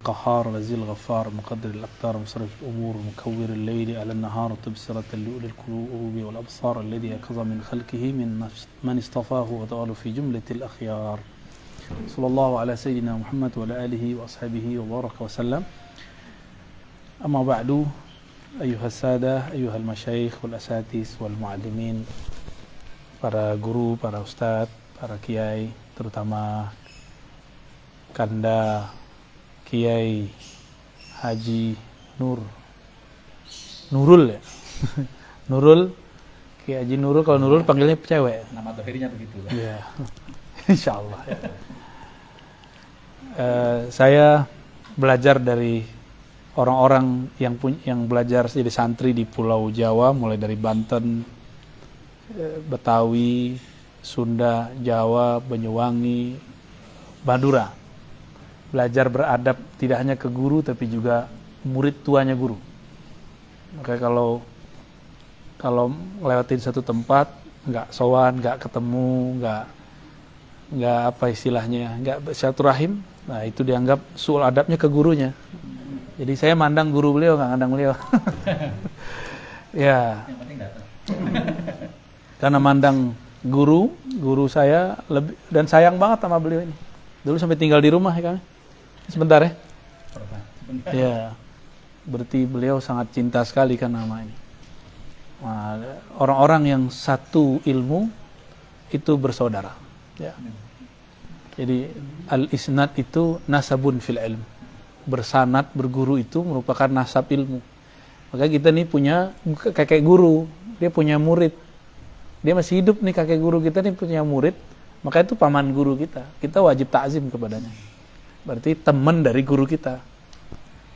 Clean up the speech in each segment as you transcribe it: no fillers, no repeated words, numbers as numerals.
قهار العزيز الغفار مقدر الأقدار مصرف الأمور مكور الليل على النهار تبصرة لأولي القلوب والأبصار الذي يقظ من خلقه من اصطفاه وتعالى في جملة الأخيار صلى الله على سيدنا محمد وعلى آله وأصحابه وبارك وسلم. أما بعد أيها السادة أيها المشايخ والأساتذة والمعلمين, para guru, para ustadz, para kiai, terutama Kanda Kiai Haji Nurul ya. Nurul, Kiai Haji Nurul. Kalau Nurul panggilnya cewek. Nama terakhirnya begitu. Iya. Insyaallah. Saya belajar dari orang-orang yang belajar jadi santri di Pulau Jawa, mulai dari Banten, Betawi, Sunda, Jawa, Banyuwangi, Madura. Belajar beradab tidak hanya ke guru tapi juga murid tuanya guru. Maka kalau ngelewatin satu tempat nggak sowan, nggak ketemu, nggak apa istilahnya, nggak silaturahim, nah itu dianggap suul adabnya ke gurunya. Jadi saya mandang guru beliau, nggak mandang beliau. Ya. Yang penting datang. Karena mandang guru saya lebih, dan sayang banget sama beliau ini. Dulu sampai tinggal di rumah ya kami. Sebentar ya. Sebentar. Ya. Berarti beliau sangat cinta sekali kan nama ini. Nah, orang-orang yang satu ilmu itu bersaudara. Ya. Jadi al-isnad itu nasabun fil ilm. Bersanad, berguru itu merupakan nasab ilmu. Maka kita nih punya kakek guru, dia punya murid. Dia masih hidup nih kakek guru kita nih punya murid, maka itu paman guru kita. Kita wajib takzim kepadanya. Berarti teman dari guru kita.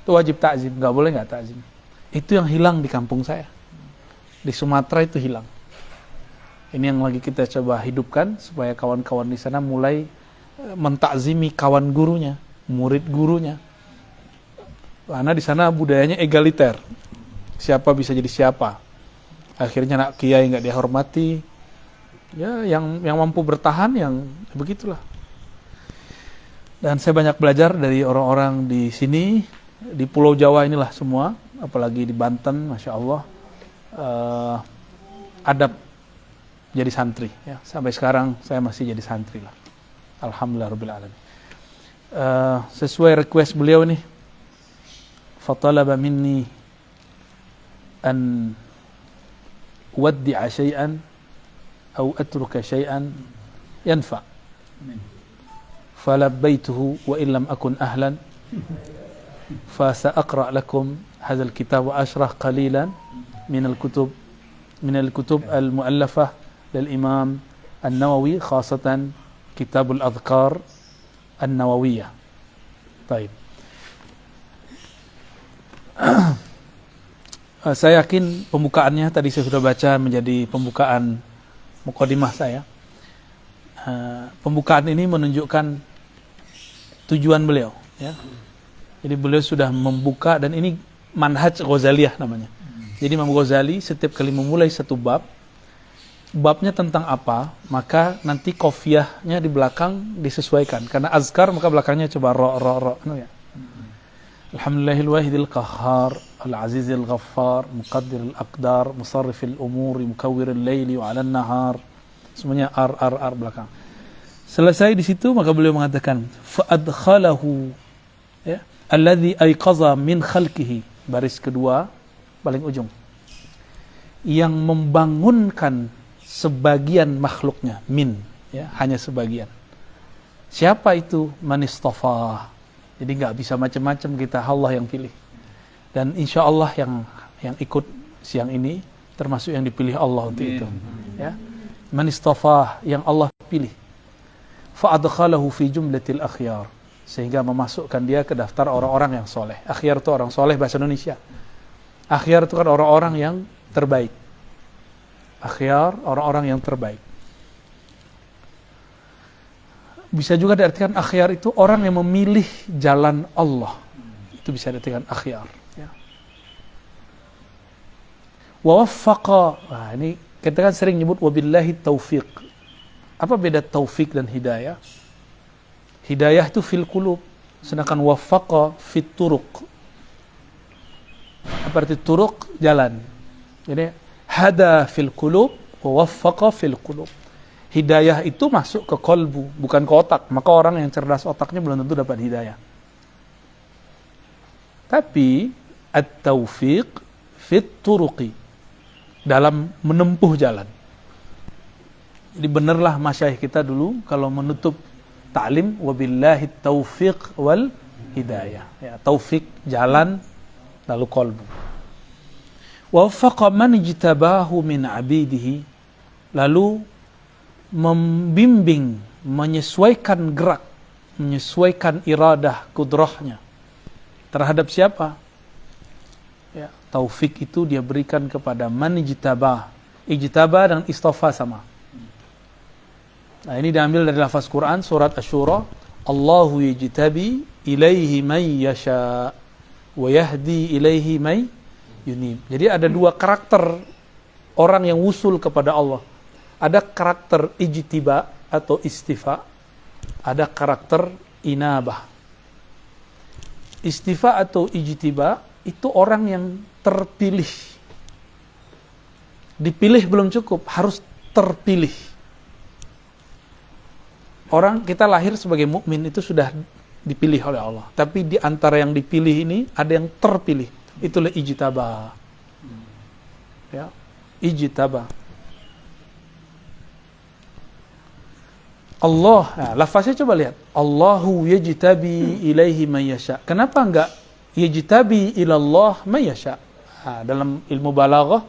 Itu wajib takzim, nggak boleh nggak takzim. Itu yang hilang di kampung saya. Di Sumatera itu hilang. Ini yang lagi kita coba hidupkan supaya kawan-kawan di sana mulai mentakzimi kawan gurunya, murid gurunya. Karena di sana budayanya egaliter. Siapa bisa jadi siapa. Akhirnya anak kiai nggak dihormati. Ya, yang mampu bertahan yang begitulah. Dan saya banyak belajar dari orang-orang di sini, di Pulau Jawa inilah semua, apalagi di Banten, Masya Allah, adab jadi santri. Ya. Sampai sekarang saya masih jadi santri lah. Alhamdulillah Rabbil Alamin. Sesuai request beliau nih, fatalaba minni an uwaddi'a syai'an atau atruka syai'an yanfa'. فلبيته وإن لم أكن أهلا فسأقرأ لكم هذا الكتاب وأشرح قليلا من الكتب المؤلفة للإمام النووي خاصة كتاب الأذكار النووية. طيب. Saya yakin pembukaannya tadi saya sudah baca menjadi pembukaan mukadimah saya. Pembukaan ini menunjukkan tujuan beliau, ya. Jadi beliau sudah membuka, dan ini manhaj Ghazaliyah namanya. Jadi Imam Ghazali setiap kali memulai satu babnya tentang apa, maka nanti qafiyahnya di belakang disesuaikan. Karena azkar maka belakangnya coba ro. Ya. Alhamdulillahil wahidil qahhar, al-azizil ghaffar, muqaddiril aqdar, musarrifil umuri, mukawwiril laili wa 'alan nahar. Semuanya ar belakang. Selesai di situ maka beliau mengatakan fa'adkhalahu, ya, alladhi ayqaza min khalqihi, baris kedua paling ujung, yang membangunkan sebagian makhluknya, min, ya, hanya sebagian. Siapa itu? Manistafa. Jadi nggak bisa macam-macam, kita Allah yang pilih. Dan insya Allah yang ikut siang ini termasuk yang dipilih Allah untuk itu, ya. Manistafa, yang Allah pilih. Fa'adkhalahu fi jumlatil akhyar, sehingga memasukkan dia ke daftar orang-orang yang soleh. Akhyar itu orang soleh bahasa Indonesia. Akhyar itu kan orang-orang yang terbaik. Akhyar, orang-orang yang terbaik. Bisa juga diartikan akhyar itu orang yang memilih jalan Allah. Itu bisa diartikan akhyar. Ya. Wa waffaqa, nah ini kita kan sering nyebut wabillahi taufiq. Apa beda taufik dan hidayah? Hidayah itu fil qulub, sedangkan waffaqa fit turuq. Apa arti turuq? Jalan. Jadi hada fil qulub wa waffaqa fil qulub. Hidayah itu masuk ke kolbu, bukan ke otak. Maka orang yang cerdas otaknya belum tentu dapat hidayah. Tapi at-taufiq fit turuqi, dalam menempuh jalan. Jadi benarlah masyayikh kita dulu kalau menutup ta'lim, wabillahi taufiq wal hidayah. Ya, taufik jalan, lalu kolbu. Waffaqa man ijtabahu min abidihi, lalu membimbing, menyesuaikan gerak, menyesuaikan iradah, kudrahnya terhadap siapa? Ya, taufik itu dia berikan kepada man ijtabah. Ijtabah dan istafa sama. Nah, ini diambil dari lafaz Quran surat Asy-Syura, Allahu yajtabi ilaihi man yasha wa yahdi ilaihi man yunib. Jadi ada dua karakter orang yang wusul kepada Allah. Ada karakter ijtiba atau istifa, ada karakter inabah. Istifa atau ijtiba itu orang yang terpilih. Dipilih belum cukup, harus terpilih. Orang kita lahir sebagai mukmin itu sudah dipilih oleh Allah. Tapi di antara yang dipilih ini ada yang terpilih. Itulah ijtaba. Ya, ijtaba. Allah, nah, lafaznya coba lihat. Allahu yajtabi ilaihi man yasha. Kenapa enggak yajtabi ilallah man yasha? Nah, dalam ilmu balaghah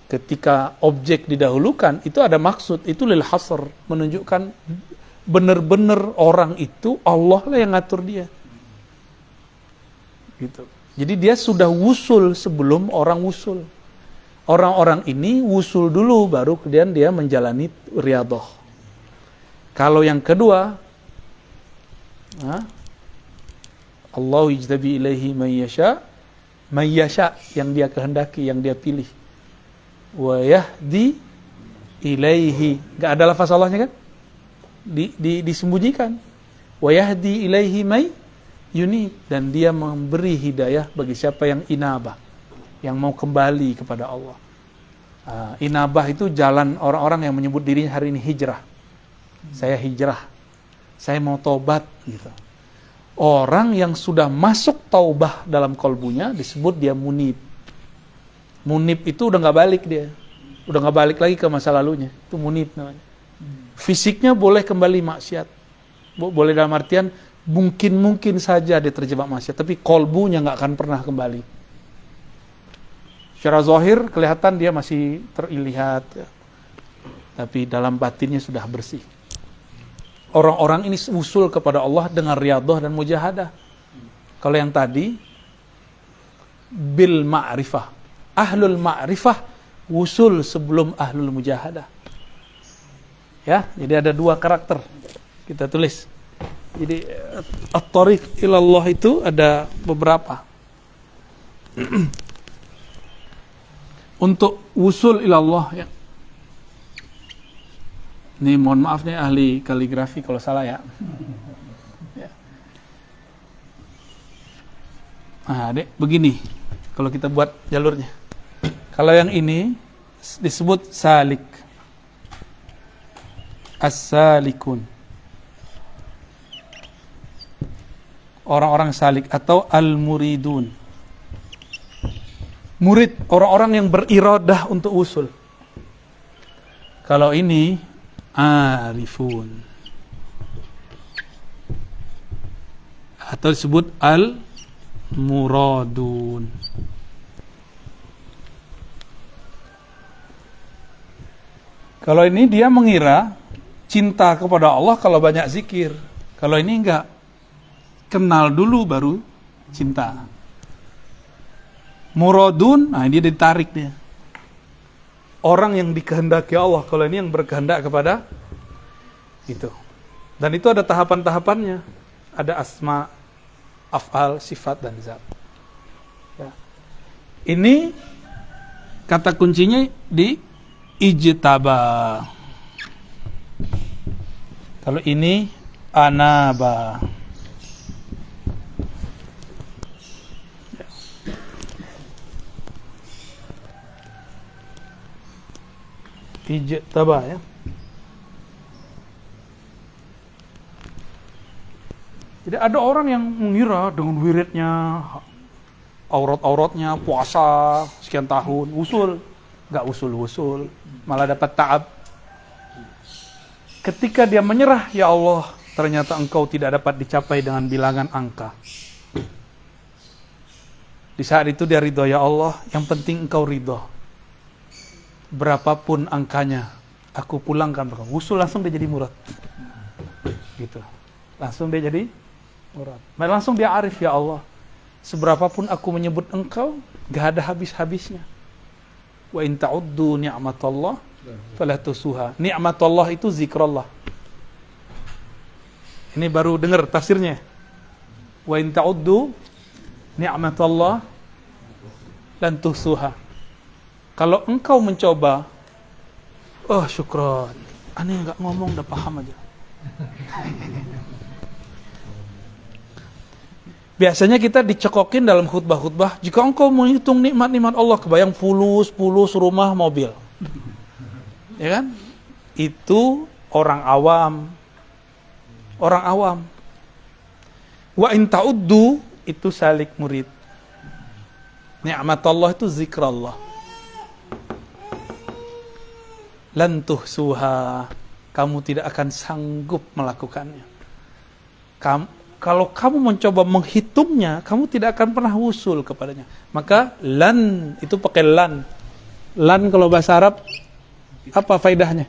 ketika objek didahulukan itu ada maksud, itu lil hasr, menunjukkan benar-benar orang itu Allah lah yang ngatur dia. Gitu. Jadi dia sudah wusul sebelum orang wusul. Orang-orang ini wusul dulu baru kemudian dia menjalani riyadhah. Kalau yang kedua, Allah yajtabi ilaihi man yasha, yang dia kehendaki, yang dia pilih. Wa yahdi ilaihi, enggak ada lafaz Allahnya kan? Disembunyikan. Wa yahdi ilaihi may yunib, dan dia memberi hidayah bagi siapa yang inabah, yang mau kembali kepada Allah. Inabah itu jalan orang-orang yang menyebut dirinya hari ini hijrah. Saya hijrah, saya mau taubat gitu. Orang yang sudah masuk taubah dalam kolbunya disebut dia munib. Munib itu udah nggak balik dia, udah nggak balik lagi ke masa lalunya. Itu munib namanya. Fisiknya boleh kembali maksiat, boleh dalam artian mungkin saja dia terjebak maksiat, tapi kolbunya nggak akan pernah kembali. Secara zahir kelihatan dia masih terlihat, tapi dalam batinnya sudah bersih. Orang-orang ini usul kepada Allah dengan riyadhah dan mujahadah. Kalau yang tadi bil ma'rifah, ahlul ma'rifah usul sebelum ahlul mujahadah. Ya, jadi ada dua karakter. Kita tulis. Jadi at-thariq ilallah itu ada beberapa. Untuk usul ilallah ya. Ini mohon maaf nih ahli kaligrafi kalau salah ya. Nah, Dek, begini kalau kita buat jalurnya. Kalau yang ini disebut salik. As-salikun. Orang-orang salik atau al-muridun. Murid, orang-orang yang beriradah untuk usul. Kalau ini arifun. Atau disebut al-muradun. Kalau ini dia mengira cinta kepada Allah kalau banyak zikir. Kalau ini enggak. Kenal dulu baru cinta. Muradun, nah dia ditarik dia. Orang yang dikehendaki Allah, kalau ini yang berkehendak kepada itu. Dan itu ada tahapan-tahapannya. Ada asma, af'al, sifat, dan zat. Ya. Ini kata kuncinya di ijtaba. Kalau ini anaba. ijtaba ya. Jadi ada orang yang mengira dengan wiridnya, aurat-auratnya, puasa sekian tahun, usul. Nggak usul-usul, malah dapat ta'ab. Ketika dia menyerah, ya Allah, ternyata engkau tidak dapat dicapai dengan bilangan angka. Di saat itu dia ridho, ya Allah, yang penting engkau ridho. Berapapun angkanya, aku pulangkan. Usul langsung dia jadi murad. Gitu. Langsung dia jadi murad. Langsung dia arif, ya Allah. Seberapapun aku menyebut engkau, gak ada habis-habisnya. Wa in ta'uddu ni'matallah fala tusuha. Ni'matallah itu zikrullah. Ini baru dengar tafsirnya. Wa in ta'uddu ni'matallah lan tusuha. Kalau engkau mencoba, oh syukron, aneh enggak ngomong udah paham aja. Biasanya kita dicekokin dalam khutbah-khutbah, jika engkau menghitung nikmat-nikmat Allah, kebayang fulus rumah, mobil. Ya kan? Itu orang awam. Orang awam. Wa in ta'uddu itu salik murid. Nikmat Allah itu zikrullah. Lan tuhsuha. Kamu tidak akan sanggup melakukannya. Kalau kamu mencoba menghitungnya, kamu tidak akan pernah wusul kepadanya. Maka lan itu pakai lan. Lan kalau bahasa Arab apa faedahnya?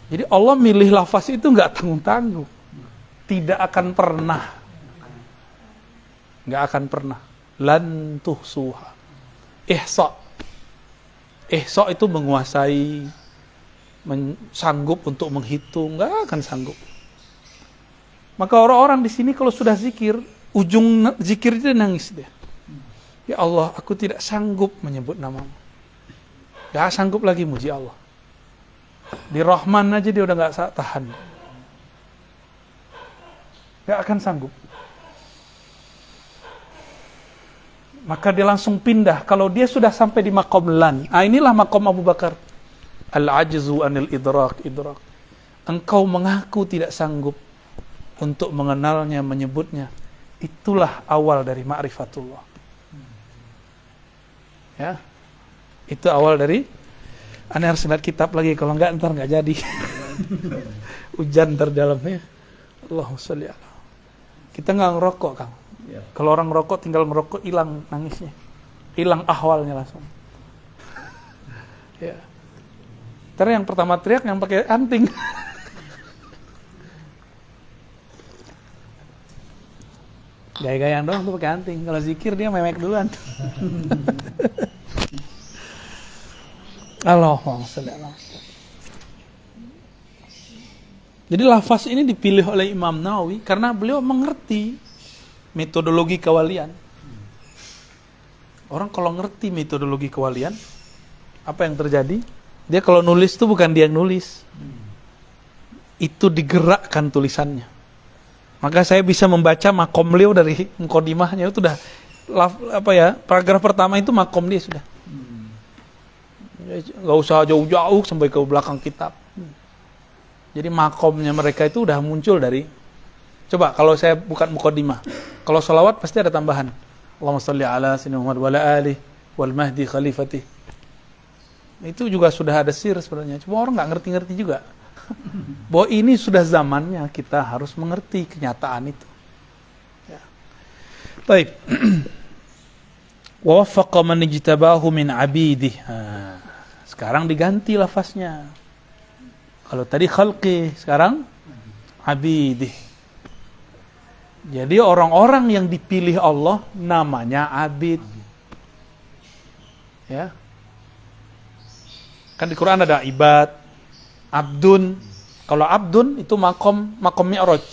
Jadi Allah milih lafaz itu enggak tanggung-tanggung. Tidak akan pernah. Enggak akan pernah. Lan tuhsuha. Ihsa. Ihsa itu menguasai, sanggup untuk menghitung, enggak akan sanggup. Maka orang-orang di sini kalau sudah zikir, ujung zikir dia nangis dia. Ya Allah, aku tidak sanggup menyebut namamu. Gak sanggup lagi muji Allah. Di Rahman aja dia udah gak tahan. Gak akan sanggup. Maka dia langsung pindah. Kalau dia sudah sampai di maqam lan. Inilah maqam Abu Bakar. Al-ajzu anil idrak. Engkau mengaku tidak sanggup untuk mengenalnya, menyebutnya. Itulah awal dari ma'rifatullah. Ya. Itu awal dari, Anda harus lihat kitab lagi, kalau enggak ntar enggak jadi. Hujan terdalamnya. Allahumma sholli ala. Kita enggak ngerokok, Kang. Ya. Kalau orang ngerokok, tinggal ngerokok, hilang nangisnya. Hilang ahwalnya langsung. Ya. Ntar yang pertama teriak yang pakai anting. Gaya-gayaan doang tuh pakai anting. Kalau zikir dia memek duluan. Allahumma sholli ala. Jadi lafaz ini dipilih oleh Imam Nawawi karena beliau mengerti metodologi kewalian. Orang kalau ngerti metodologi kewalian, apa yang terjadi? Dia kalau nulis itu bukan dia yang nulis. Itu digerakkan tulisannya. Maka saya bisa membaca makom beliau dari muqaddimahnya itu udah paragraf pertama itu makom dia sudah. Enggak usah jauh-jauh sampai ke belakang kitab. Jadi makomnya mereka itu udah muncul dari. Coba kalau saya bukan muqaddimah. Kalau sholawat pasti ada tambahan. Allahumma sholli ala sayyidina Muhammad wa ala alihi wal mahdi khalifatih. Itu juga sudah ada sir sebenarnya. Cuma orang enggak ngerti-ngerti juga. Bahwa ini sudah zamannya kita harus mengerti kenyataan itu. Ya. Baik. Wa waffaqa man ijtabahu min 'abidih. Sekarang diganti lafaznya. Kalau tadi khalqi, sekarang abidih. Jadi orang-orang yang dipilih Allah namanya abid. Ya. Kan di Quran ada ibad, abdun. Kalau abdun itu makom mi'raj.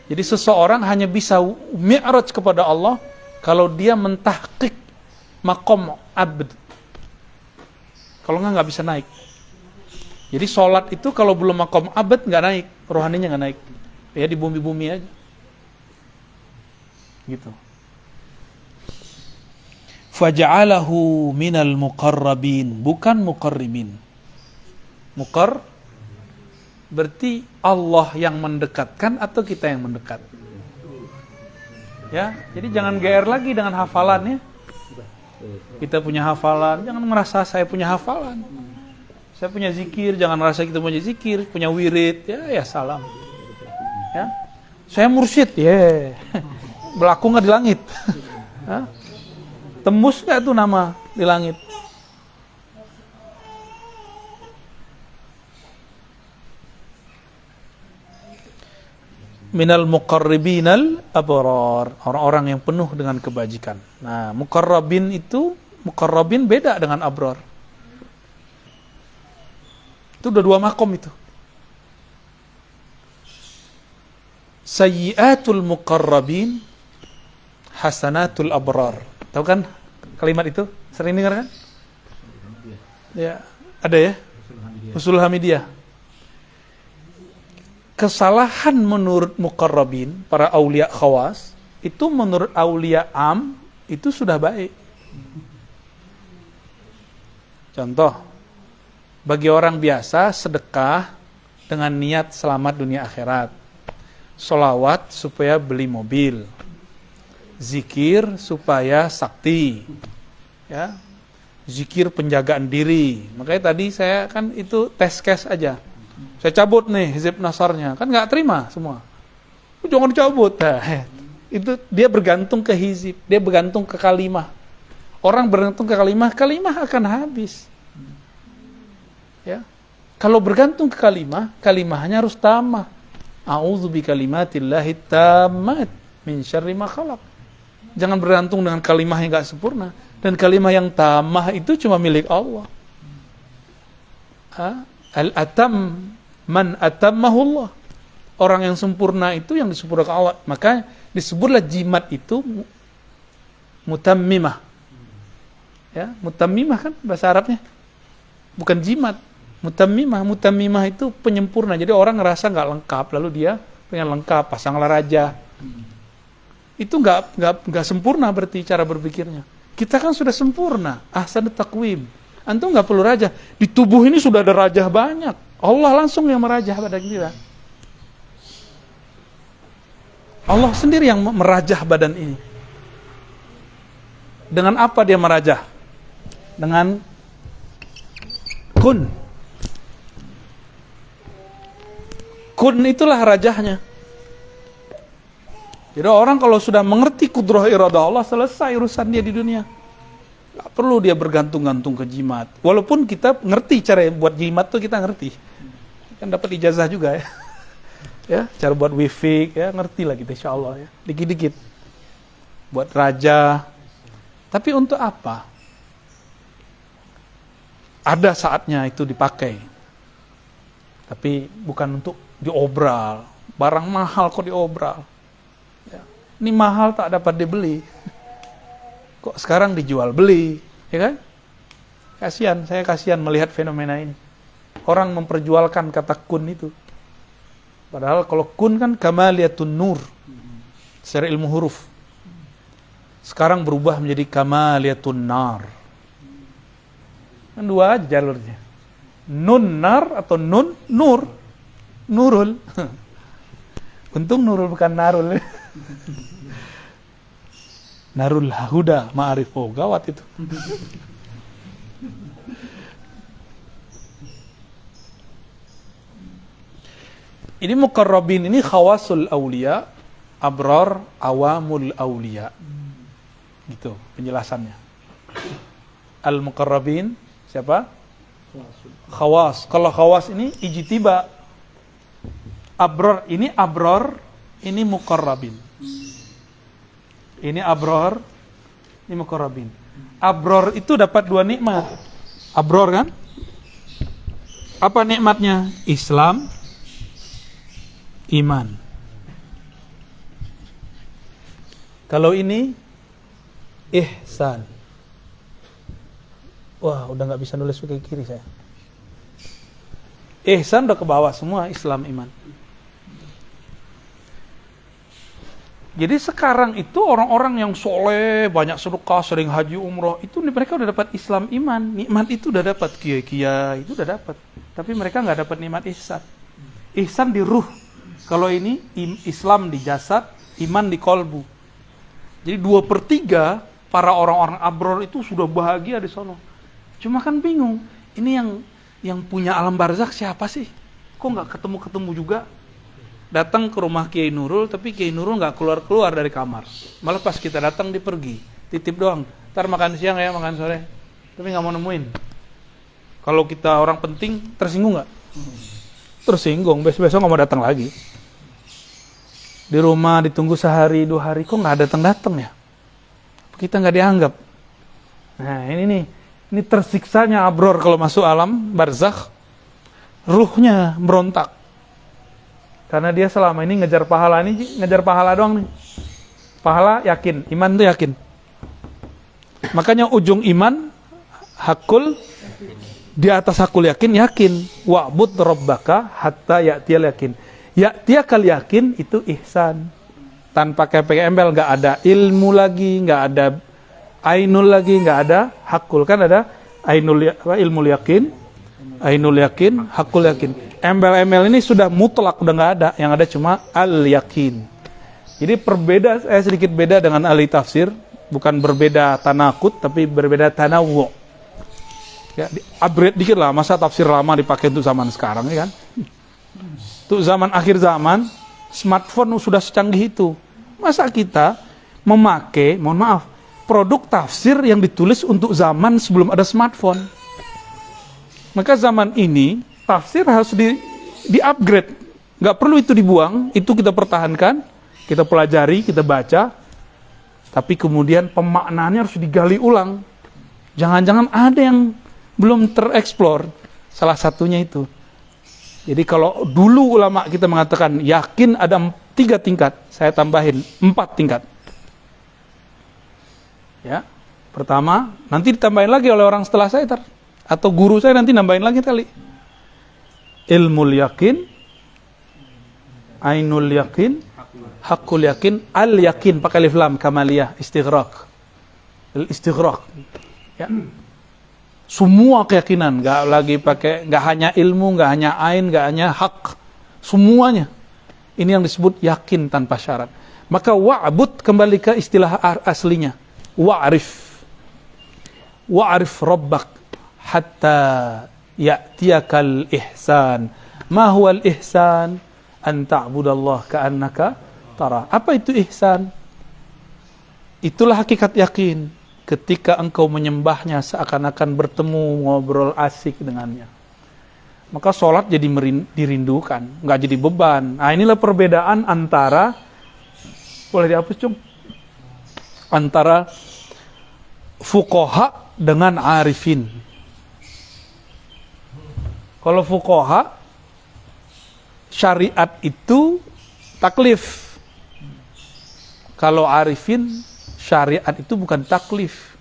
Jadi seseorang hanya bisa mi'raj kepada Allah kalau dia mentahqiq makom abd. Kalau nggak bisa naik. Jadi sholat itu kalau belum makom abd nggak naik, rohaninya nggak naik. Ya di bumi-bumi aja. Gitu. Faja'alahu minal muqarrabin, bukan muqarribin. Muqar berarti Allah yang mendekatkan atau kita yang mendekat. Ya, jadi jangan GR lagi dengan hafalannya. Kita punya hafalan, jangan merasa saya punya hafalan. Saya punya zikir, jangan merasa kita punya zikir, punya wirid, ya salam. Ya. Saya mursyid, ya. Berlaku nggak di langit? Hah? Tembus nggak tuh nama di langit? Minal muqarribinal abrar, orang-orang yang penuh dengan kebajikan. Nah, muqarrabin itu, muqarrabin beda dengan abrar. Itu udah dua makom itu. Sayyiatul muqarrabin, hasanatul abrar. Tahu kan kalimat itu? Sering dengar kan? Ya, ada ya? Usul Hamidiyah. Kesalahan menurut muqarrabin, para aulia khawas, itu menurut aulia am, itu sudah baik. Contoh, bagi orang biasa, sedekah dengan niat selamat dunia akhirat. Sholawat supaya beli mobil. Zikir supaya sakti. Ya. Zikir penjagaan diri. Makanya tadi saya kan itu test case aja. Saya cabut nih hizib nasarnya, kan nggak terima semua. Jangan cabut. Nah, itu dia bergantung ke hizib, dia bergantung ke kalimah. Orang bergantung ke kalimah, kalimah akan habis. Ya, kalau bergantung ke kalimah, kalimahnya harus tamah. A'udzu bikalimatillahi tammat min syarri ma khalaq. Jangan bergantung dengan kalimah yang nggak sempurna. Dan kalimah yang tamah itu cuma milik Allah. Al-atam man atammahullah. Orang yang sempurna itu yang disempurnakan Allah. Maka disebutlah jimat itu mutammimah. Ya, mutammimah kan bahasa Arabnya. Bukan jimat. Mutammimah. Mutammimah itu penyempurna. Jadi orang ngerasa nggak lengkap, lalu dia pengen lengkap, pasanglah raja. Itu nggak sempurna berarti cara berpikirnya. Kita kan sudah sempurna. Ahsanut taqwim. Antum nggak perlu raja. Di tubuh ini sudah ada raja banyak. Allah langsung yang merajah pada kita. Allah sendiri yang merajah badan ini. Dengan apa dia merajah? Dengan kun. Kun itulah rajahnya. Jadi orang kalau sudah mengerti kudrah iradah Allah, selesai urusan dia di dunia. Gak perlu dia bergantung-gantung ke jimat. Walaupun kita ngerti cara buat jimat tuh, kita ngerti. Kan dapat ijazah juga ya. Ya, cara buat wifi ya, ngerti lah kita insyaallah ya. Dikit-dikit. Buat raja. Tapi untuk apa? Ada saatnya itu dipakai. Tapi bukan untuk diobral. Barang mahal kok diobral. Ya. Ini mahal tak dapat dibeli. Kok sekarang dijual beli, ya kan? Kasihan, saya kasihan melihat fenomena ini. Orang memperjualkan kata kun itu. Padahal kalau kun kan kamaliyatun nur. Secara ilmu huruf. Sekarang berubah menjadi kamaliyatun nar. Kan dua aja jalurnya. Nun nar atau nun nur. Nurul. Untung nurul bukan narul. Narul Huda ma'arif, oh gawat itu. Ini muqarrabin ini khawasul aulia, abrar awamul aulia. Gitu penjelasannya. Al muqarrabin siapa? Khawas. Kalau khawas ini ijtiba. Abrar, ini muqarrabin. Ini abror, ini muqarrabin. Abror itu dapat dua nikmat. Abror kan? Apa nikmatnya? Islam, iman. Kalau ini ihsan. Wah, udah nggak bisa nulis pakai kiri saya. Ihsan udah ke bawah semua, Islam, iman. Jadi sekarang itu orang-orang yang soleh, banyak sedekah, sering haji umroh, itu mereka udah dapat Islam iman. Nikmat itu udah dapat, kiai-kiai itu udah dapat. Tapi mereka nggak dapat nikmat ihsan. Ihsan di ruh. Kalau ini Islam di jasad, iman di kolbu. Jadi 2/3 para orang-orang abror itu sudah bahagia di sono. Cuma kan bingung, ini yang punya alam barzakh siapa sih? Kok nggak ketemu-ketemu juga? Datang ke rumah Kiai Nurul, tapi Kiai Nurul nggak keluar-keluar dari kamar. Malah pas kita datang dia pergi, titip doang. Ntar makan siang ya, makan sore. Tapi nggak mau nemuin. Kalau kita orang penting, tersinggung nggak? Tersinggung, besok-besok nggak mau datang lagi. Di rumah ditunggu sehari, 2 hari, kok nggak datang-datang ya? Kita nggak dianggap. Nah ini nih, ini tersiksanya abror kalau masuk alam barzakh, ruhnya berontak. Karena dia selama ini ngejar pahala doang nih. Pahala yakin, iman tuh yakin. Makanya ujung iman hakul, di atas hakul yakin. Wa'bud rabbaka hatta ya'tiyal yakin. Ya'tiyakal yakin itu ihsan. Tanpa pakai embel, nggak ada ilmu lagi, nggak ada ainul lagi, nggak ada hakul. Kan ada ilmu yakin, ainul yakin, hakul yakin. Embel-embel ini sudah mutlak, udah nggak ada. Yang ada cuma al-yakin. Jadi sedikit beda dengan ahli tafsir. Bukan berbeda tanakut, tapi berbeda tanawwu. Ya, upgrade dikit lah. Masa tafsir lama dipakai untuk zaman sekarang, ya kan? Untuk zaman akhir zaman, smartphone sudah secanggih itu. Masa kita memakai, mohon maaf, produk tafsir yang ditulis untuk zaman sebelum ada smartphone. Maka zaman ini tafsir harus di-upgrade. Nggak perlu itu dibuang, itu kita pertahankan, kita pelajari, kita baca. Tapi kemudian pemaknaannya harus digali ulang. Jangan-jangan ada yang belum tereksplor. Salah satunya itu. Jadi kalau dulu ulama kita mengatakan yakin ada 3 tingkat, saya tambahin 4 tingkat. Ya, pertama, nanti ditambahin lagi oleh orang setelah saya atau guru saya nanti nambahin lagi kali. Ilmul yakin, ainul yakin, hakul yakin, al yakin pakai alif lam kamaliyah istighraq. Istighraq. Ya. Semua keyakinan, nggak hanya ilmu, nggak hanya ain, nggak hanya hak. Semuanya. Ini yang disebut yakin tanpa syarat. Maka wa'bud kembali ke istilah aslinya. Wa'rif rabbak hatta ya'tiyakal ihsan. Ma huwal ihsan? An ta'budallah ka'annaka tara. Apa itu ihsan? Itulah hakikat yakin. Ketika engkau menyembahnya seakan-akan bertemu, ngobrol asik dengannya. Maka sholat jadi dirindukan, nggak jadi beban. Nah inilah perbedaan antara, boleh dihapus Cung? Antara fuqaha dengan arifin. Kalau fuqaha, syariat itu taklif. Kalau arifin, syariat itu bukan taklif.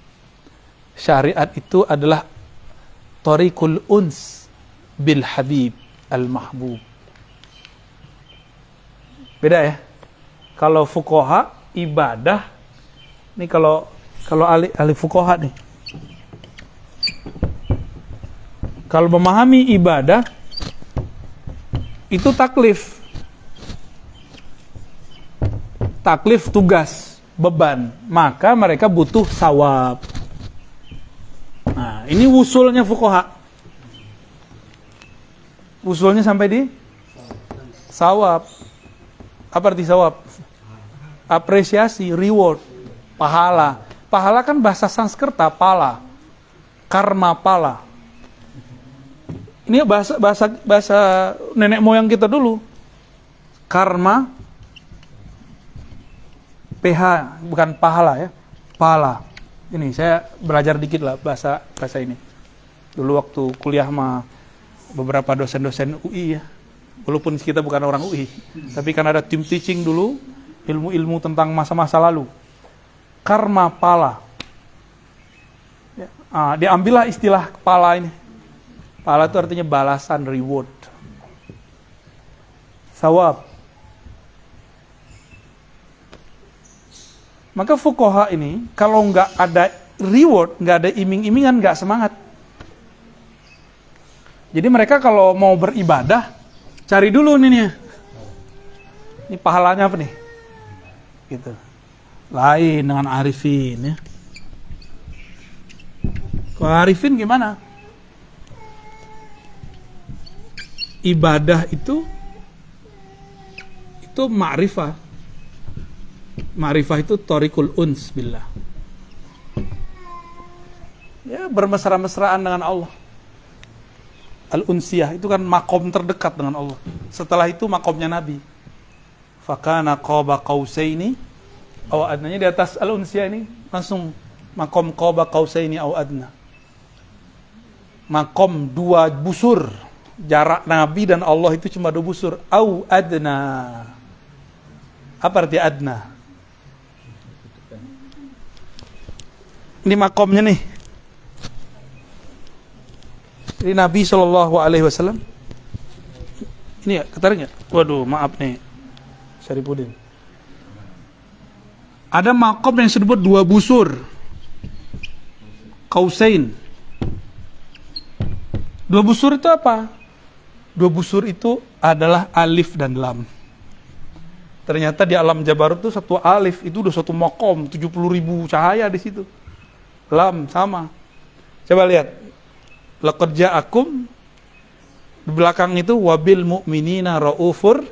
Syariat itu adalah tariqul uns bil habib al-mahbub. Beda ya? Kalau fuqaha, ibadah. Ini kalau ahli fuqaha nih. Kalau memahami ibadah, itu taklif. Taklif tugas, beban. Maka mereka butuh sawab. Nah, ini wusulnya fuqaha. Usulnya sampai di sawab. Apa arti sawab? Apresiasi, reward, pahala. Pahala kan bahasa Sanskerta, pala. Karma pala. Ini bahasa nenek moyang kita dulu. Karma PH, bukan pahala ya. Pala. Ini saya belajar dikit lah bahasa ini. Dulu waktu kuliah mah beberapa dosen-dosen UI ya, walaupun kita bukan orang UI, tapi kan ada tim teaching dulu, ilmu-ilmu tentang masa-masa lalu. Karma pala. Ya, diambillah istilah pala ini. Pala itu artinya balasan, reward. Sawab. Maka fuqaha ini kalau nggak ada reward, nggak ada iming-imingan, nggak semangat. Jadi mereka kalau mau beribadah, cari dulu nih. Ini pahalanya apa nih? Gitu. Lain dengan arifin ya. Kalau arifin gimana? Ibadah itu ma'rifah. Ma'rifah itu thariqul uns billah. Ya, bermesra-mesraan dengan Allah. Al-unsiyah itu kan makom terdekat dengan Allah. Setelah itu makomnya Nabi. Fakana qaba qausaini aw adnanya di atas al-unsiyah ini langsung makom qaba qausaini aw adna. Makom 2 busur. Jarak Nabi dan Allah itu cuma 2 busur. Aw adna. Apa arti adna? Ini makomnya nih. Ini Nabi SAW. Ini ya, ketarik nggak? Waduh, maaf nih, Syarifudin. Ada makom yang disebut 2 busur, Qausain. 2 busur itu apa? 2 busur itu adalah alif dan lam. Ternyata di alam Jabarut itu 1 alif itu udah 1 makom, 70.000 cahaya di situ. Lam sama. Coba lihat. Laqad ja'akum, di belakang itu wabil mu'minina raufur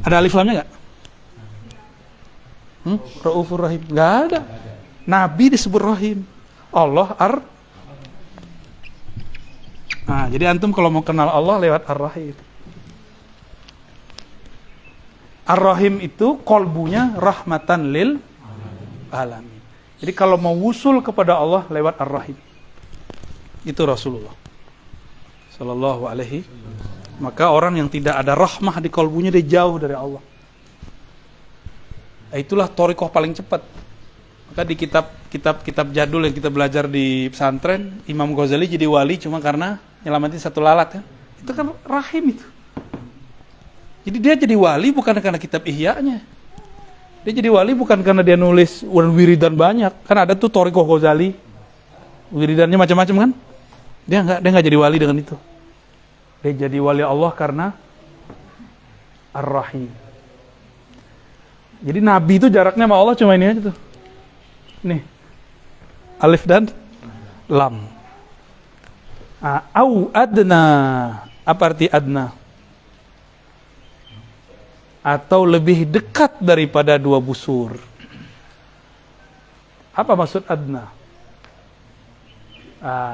ada alif lamnya enggak? Raufur rahim. Enggak ada. Nabi disebut rahim. Allah Nah, jadi antum kalau mau kenal Allah lewat ar-rahim. Ar-rahim itu kolbunya rahmatan lil alamin. Jadi kalau mau wusul kepada Allah lewat ar-rahim. Itu Rasulullah sallallahu alaihi. Maka orang yang tidak ada rahmah di kolbunya dia jauh dari Allah. Itulah thariqah paling cepat. Maka di kitab jadul yang kita belajar di pesantren, Imam Ghazali jadi wali cuma karena nyelamatin 1 lalat kan. Itu kan rahim itu. Jadi dia jadi wali bukan karena kitab Ihya-nya. Dia jadi wali bukan karena dia nulis wiridan banyak. Kan ada tuh thariqah Ghazali. Wiridannya macam-macam kan? Dia enggak jadi wali dengan itu. Dia jadi wali Allah karena Ar-Rahim. Jadi Nabi itu jaraknya sama Allah cuma ini aja tuh. Nih. Alif dan lam. Au adna. Apa arti adna? Atau lebih dekat daripada 2 busur. Apa maksud adna?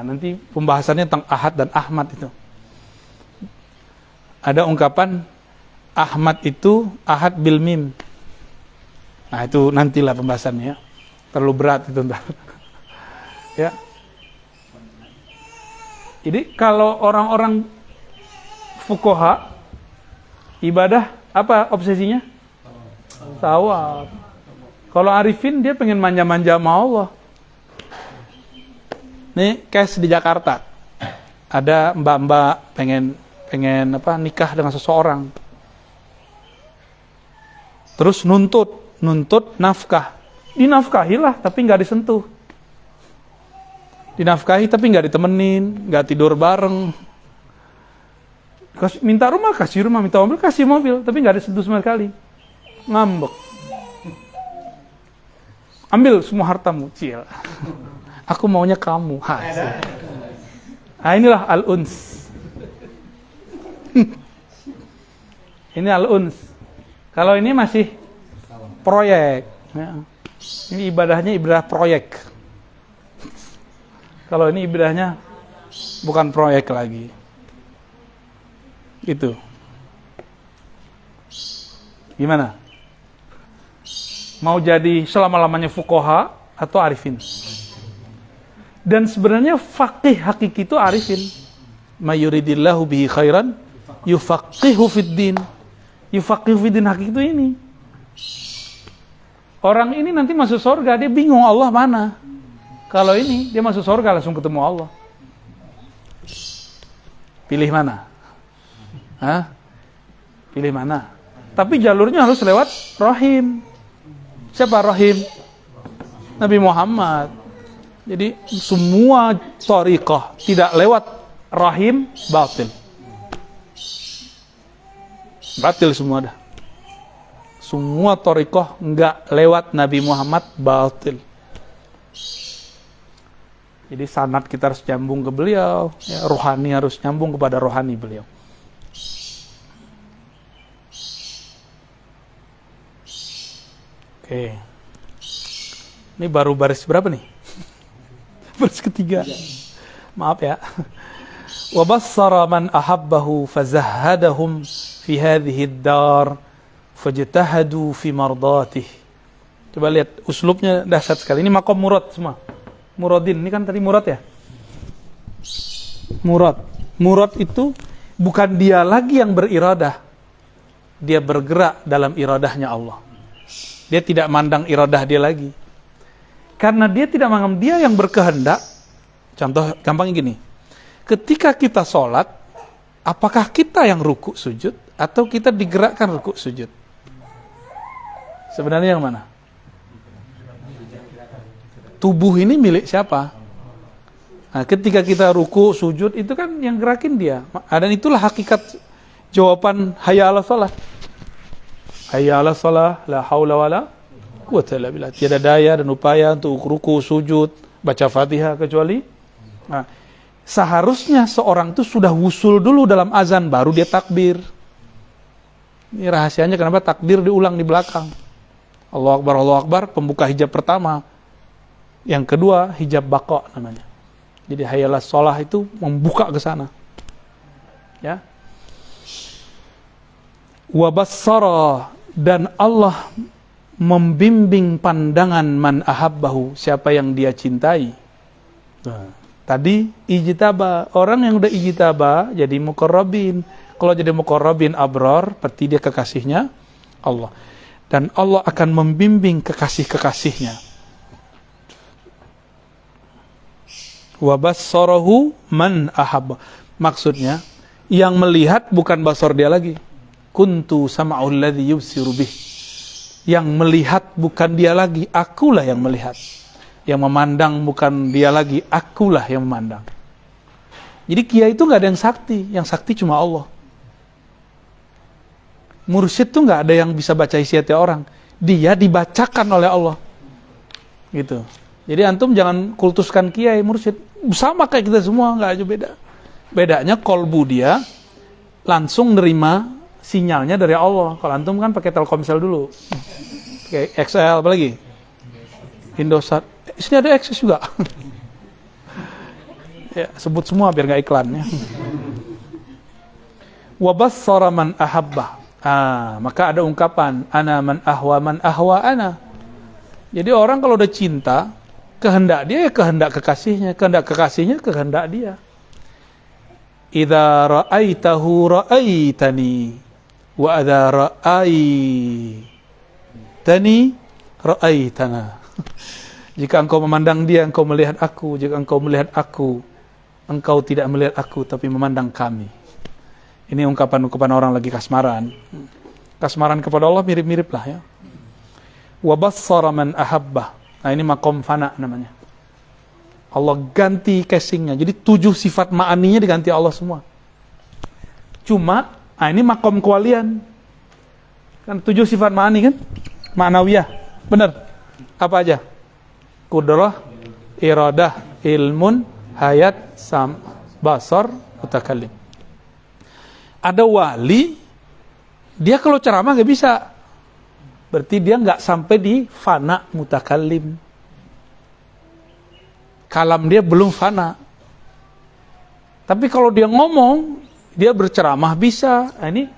Nanti pembahasannya tentang Ahad dan Ahmad itu. Ada ungkapan Ahmad itu Ahad bil mim. Nah itu nantilah pembahasannya. Terlalu berat itu ntar. Ya. Jadi kalau orang-orang fuqaha ibadah apa obsesinya? Thawab. Kalau arifin dia pengen manja-manja sama Allah. Nih case di Jakarta. Ada mbak-mbak pengen nikah dengan seseorang. Terus nuntut nafkah. Dinafkahilah tapi nggak disentuh. Dinafkahi tapi nggak ditemenin, nggak tidur bareng. Minta rumah kasih rumah, minta mobil kasih mobil, tapi nggak disentuh sama sekali. Ngambek. Ambil semua hartamu, cil. Aku maunya kamu. Nah inilah al-uns. Ini al-uns. Kalau ini masih proyek. Ya. Ini ibadahnya ibadah proyek. Kalau ini ibadahnya bukan proyek lagi. Itu. Gimana? Mau jadi selama-lamanya fuqaha atau arifin? Dan sebenarnya faqih hakiki itu arifin. Mayuridillahu bihi khairan yufaqihu fid din. Yufaqihu fid din hakiki itu ini. Orang ini nanti masuk surga, dia bingung Allah mana. Kalau ini, dia masuk surga langsung ketemu Allah. Pilih mana? Pilih mana? Tapi jalurnya harus lewat rahim. Siapa Rahim? Nabi Muhammad. Jadi semua thariqah tidak lewat Rahim batil. Batil semua dah. Semua thariqah enggak lewat Nabi Muhammad batil. Jadi sanad kita harus nyambung ke beliau, ya, rohani harus nyambung kepada rohani beliau. Oke. Ini baru baris berapa nih? Baris ketiga. Maaf ya. Wa bassara man ahabbahu fazahhadahum fi hadhihi ad-dar fajtahadu fi mardatih. Coba lihat uslubnya dahsyat sekali. Ini maqam murad semua. Muradin, ini kan tadi murad ya? Murad. Murad itu bukan dia lagi yang beriradah. Dia bergerak dalam iradahnya Allah. Dia tidak mandang iradah dia lagi. Karena dia tidak mandang dia yang berkehendak. Contoh gampang gini. Ketika kita sholat, apakah kita yang rukuk sujud atau kita digerakkan rukuk sujud? Sebenarnya yang mana? Tubuh ini milik siapa? Nah, ketika kita ruku, sujud, itu kan yang gerakin dia. Dan itulah hakikat jawaban hayya 'alas shalah. Hayya 'alas shalah, la haula wala quwwata illa billah. Tiada daya dan upaya untuk ruku, sujud, baca Fatihah kecuali. Nah, seharusnya seorang itu sudah wusul dulu dalam azan, baru dia takbir. Ini rahasianya kenapa takbir diulang di belakang. Allahu Akbar, pembuka hijab pertama. Yang kedua, hijab baqa namanya. Jadi hayya 'alas shalah itu membuka ke sana. Ya. Wa bassara, dan Allah membimbing pandangan man ahabbahu, siapa yang dia cintai. Nah, tadi ijtaba, orang yang udah ijtaba jadi muqarrabin. Kalau jadi muqarrabin abrar, berarti dia kekasihnya Allah. Dan Allah akan membimbing kekasih-kekasihnya. Wa bassarahu man ahabba. Maksudnya, yang melihat bukan basar dia lagi. Kuntu sam'ul ladzi yubsiru bih. Yang melihat bukan dia lagi, akulah yang melihat. Yang memandang bukan dia lagi, akulah yang memandang. Jadi kiai itu nggak ada yang sakti cuma Allah. Mursyid tuh nggak ada yang bisa baca isi hati orang, dia dibacakan oleh Allah. Gitu. Jadi antum jangan kultuskan kiai mursyid, sama kayak kita semua, nggak aja beda. Bedanya kolbu dia langsung nerima sinyalnya dari Allah. Kalau antum kan pakai Telkomsel dulu, pakai XL apalagi Indosat. Sini ada Access juga. Ya, sebut semua biar nggak iklan ya. Wa bassara man ahabba. Maka ada ungkapan ana man ahwa ana. Jadi orang kalau udah cinta, kehendak dia ya kehendak kekasihnya, kehendak kekasihnya kehendak dia. Idza ra'aitahu ra'aitani wa idza ra'aitani ra'aitana. Jika engkau memandang dia, engkau melihat aku. Jika engkau melihat aku, engkau tidak melihat aku tapi memandang kami. Ini ungkapan-ungkapan orang lagi kasmaran. Kasmaran kepada Allah mirip-mirip lah ya. Wa bassara man ahabbah. Nah, ini maqam fana namanya. Allah ganti casingnya. Jadi 7 sifat ma'aninya diganti Allah semua. Cuma, ini maqam kewalian. Kan 7 sifat ma'ani kan? Ma'nawiyah. Benar. Apa aja? Qudrah, iradah, ilmun, hayat, basar, mutakallim. Ada wali, dia kalau ceramah gak bisa. Berarti dia nggak sampai di fana mutakallim. Kalam dia belum fana. Tapi kalau dia ngomong, dia berceramah bisa. Nah, ini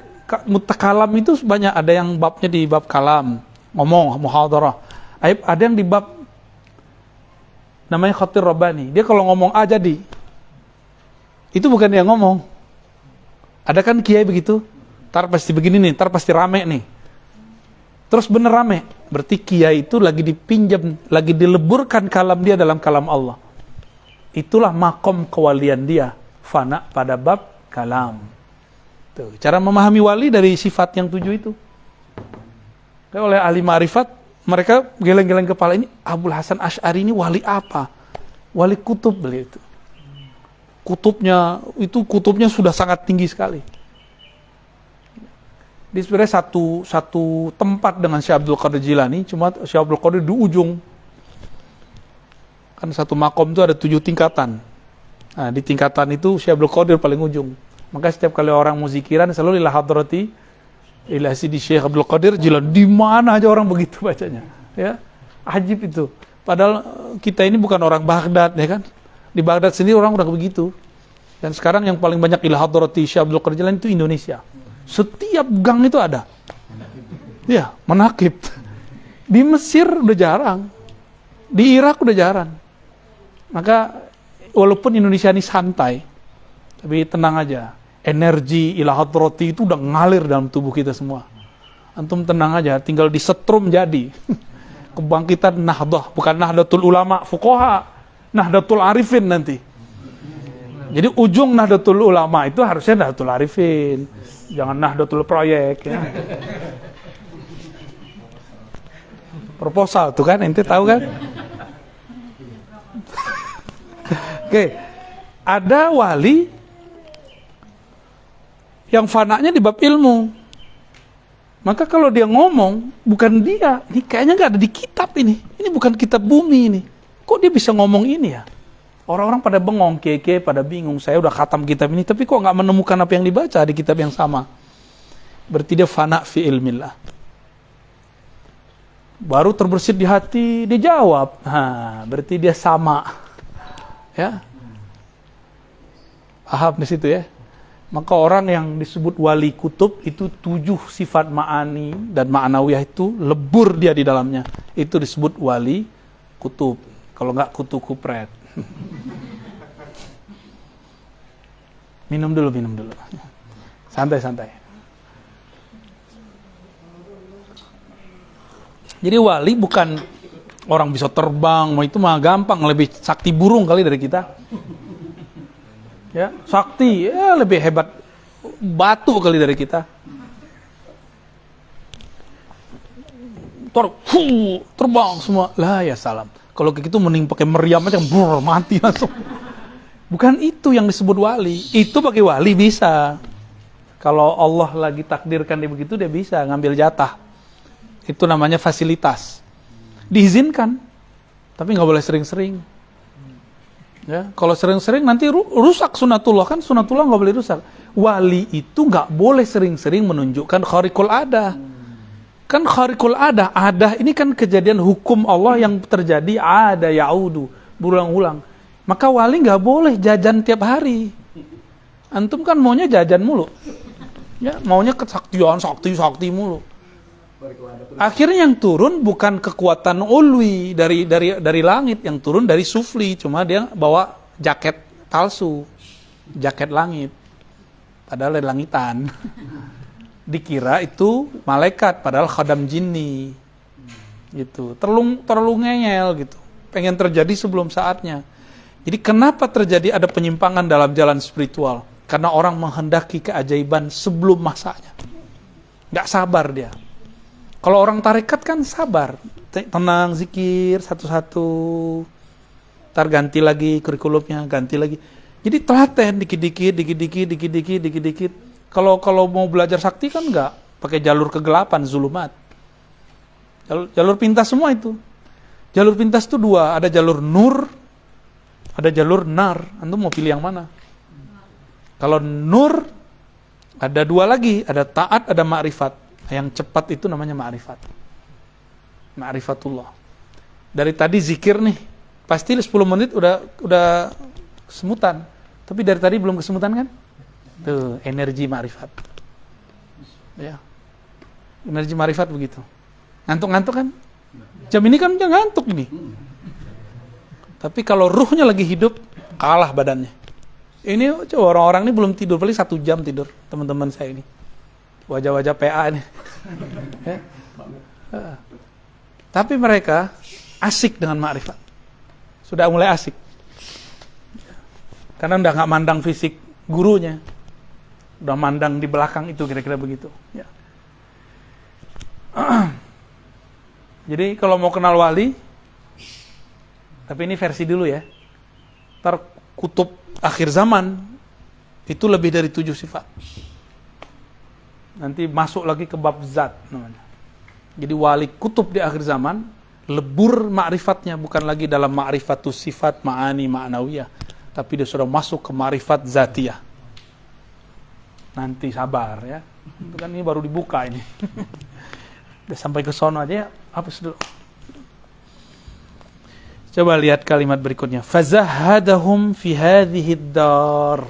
mutakalam itu banyak, ada yang babnya di bab kalam, ngomong, muhadarah. Ada yang di bab namanya khatir rabbani. Dia kalau ngomong A jadi. Itu bukan dia ngomong. Ada kan kiai begitu? Ntar pasti begini nih, ntar pasti rame nih. Terus bener rame, berarti kiai itu lagi dipinjam, lagi dileburkan kalam dia dalam kalam Allah. Itulah makom kewalian dia, fana pada bab kalam. Tuh, cara memahami wali dari sifat yang 7 itu. Oleh ahli ma'rifat mereka geleng-geleng kepala, ini Abul Hasan Asy'ari ini wali apa? Wali kutub beliau itu. Kutubnya sudah sangat tinggi sekali. Di sebenarnya satu tempat dengan Syekh Abdul Qadir Jilani, cuma Syekh Abdul Qadir di ujung. Kan satu makom itu ada 7 tingkatan. Nah, di tingkatan itu Syekh Abdul Qadir paling ujung. Maka setiap kali orang mau zikiran selalu ila hadrati ila sidi Syekh Abdul Qadir Jilani. Di mana aja orang begitu bacanya, ya. Ajib itu. Padahal kita ini bukan orang Baghdad, ya kan? Di Baghdad sendiri orang udah begitu. Dan sekarang yang paling banyak ila hadrati Syekh Abdul Qadir Jilani itu Indonesia. Setiap gang itu ada. Ya, manakib. Di Mesir udah jarang. Di Irak udah jarang. Maka walaupun Indonesia ini santai, tapi tenang aja. Energi ila hadrati itu udah ngalir dalam tubuh kita semua. Antum tenang aja, tinggal disetrum jadi. Kebangkitan Nahdah, bukan Nahdlatul Ulama Fuqaha, Nahdlatul Arifin nanti. Jadi ujung Nahdlatul Ulama itu harusnya Nahdlatul Arifin. Jangan Nahdlatul Proyek, ya. Proposal tuh kan, ente tahu kan? Oke. Ada wali yang fananya di bab ilmu. Maka kalau dia ngomong, bukan dia. Ini kayaknya nggak ada di kitab ini. Ini bukan kitab bumi ini. Kok dia bisa ngomong ini ya? Orang-orang pada bengong, keke, pada bingung. Saya udah khatam kitab ini, tapi kok nggak menemukan apa yang dibaca di kitab yang sama? Berarti dia fana fi ilmillah. Baru terbersit di hati, dia jawab. Berarti dia sama. Ya, paham di situ ya? Maka orang yang disebut wali kutub itu 7 sifat ma'ani dan ma'nawiyah itu lebur dia di dalamnya. Itu disebut wali kutub. Kalau nggak kutu kupret. Minum dulu. Santai. Jadi wali bukan orang bisa terbang, itu mah gampang, lebih sakti burung kali dari kita. Ya, sakti ya lebih hebat batu kali dari kita. Terbang semua. Lah ya salam. Kalau kayak gitu mending pakai meriam aja, mati langsung. Bukan itu yang disebut wali. Itu bagi wali bisa. Kalau Allah lagi takdirkan dia begitu, dia bisa ngambil jatah. Itu namanya fasilitas. Diizinkan, tapi nggak boleh sering-sering. Ya, kalau sering-sering nanti rusak sunatullah, kan sunatullah nggak boleh rusak. Wali itu nggak boleh sering-sering menunjukkan khariqul adah. Kan khariqul adah ini kan kejadian hukum Allah yang terjadi ada yaudu, berulang-ulang. Maka wali nggak boleh jajan tiap hari. Antum kan maunya jajan mulu, ya maunya kesaktian, sakti mulu. Akhirnya yang turun bukan kekuatan ulwi dari langit, yang turun dari sufli. Cuma dia bawa jaket palsu, jaket langit, padahal dari langitan. Dikira itu malaikat, padahal khadam jinni. Gitu, terlalu ngeyel gitu. Pengen terjadi sebelum saatnya. Jadi kenapa terjadi ada penyimpangan dalam jalan spiritual? Karena orang menghendaki keajaiban sebelum masanya. Nggak sabar dia. Kalau orang tarekat kan sabar, tenang, zikir satu-satu, ntar ganti lagi kurikulumnya, ganti lagi. Jadi telaten, dikit-dikit. Kalau mau belajar sakti kan enggak, pakai jalur kegelapan, zulumat. Jalur pintas semua itu. Jalur pintas itu 2, ada jalur nur, ada jalur nar. Antum mau pilih yang mana? Kalau nur, ada 2 lagi, ada taat, ada ma'rifat. Yang cepat itu namanya ma'rifat. Ma'rifatullah. Dari tadi zikir nih, pasti 10 menit udah kesemutan. Tapi dari tadi belum kesemutan kan? Tuh, energi ma'rifat. Ya. Energi ma'rifat begitu. Ngantuk-ngantuk kan? Jam ini kan udah ngantuk ini. Tapi kalau ruhnya lagi hidup, kalah badannya. Ini coba orang-orang ini belum tidur, paling 1 jam tidur, teman-teman saya ini. Wajah-wajah PA ini. Ya. Tapi mereka asik dengan ma'rifat. Sudah mulai asik. Karena udah gak mandang fisik gurunya. Udah mandang di belakang itu, kira-kira begitu. Ya. Jadi kalau mau kenal wali, tapi ini versi dulu ya. Ntar kutub akhir zaman itu lebih dari 7 sifat. Nanti masuk lagi ke bab zat namanya. Jadi wali kutub di akhir zaman lebur ma'rifatnya, bukan lagi dalam ma'rifatus sifat ma'ani ma'nawiyah, tapi dia sudah masuk ke ma'rifat zatiyah. Nanti sabar ya. Itu kan ini baru dibuka ini. Udah sampai ke sono aja ya. Hapus dulu. Coba lihat kalimat berikutnya. Fazahadahum fi hadhihi dar.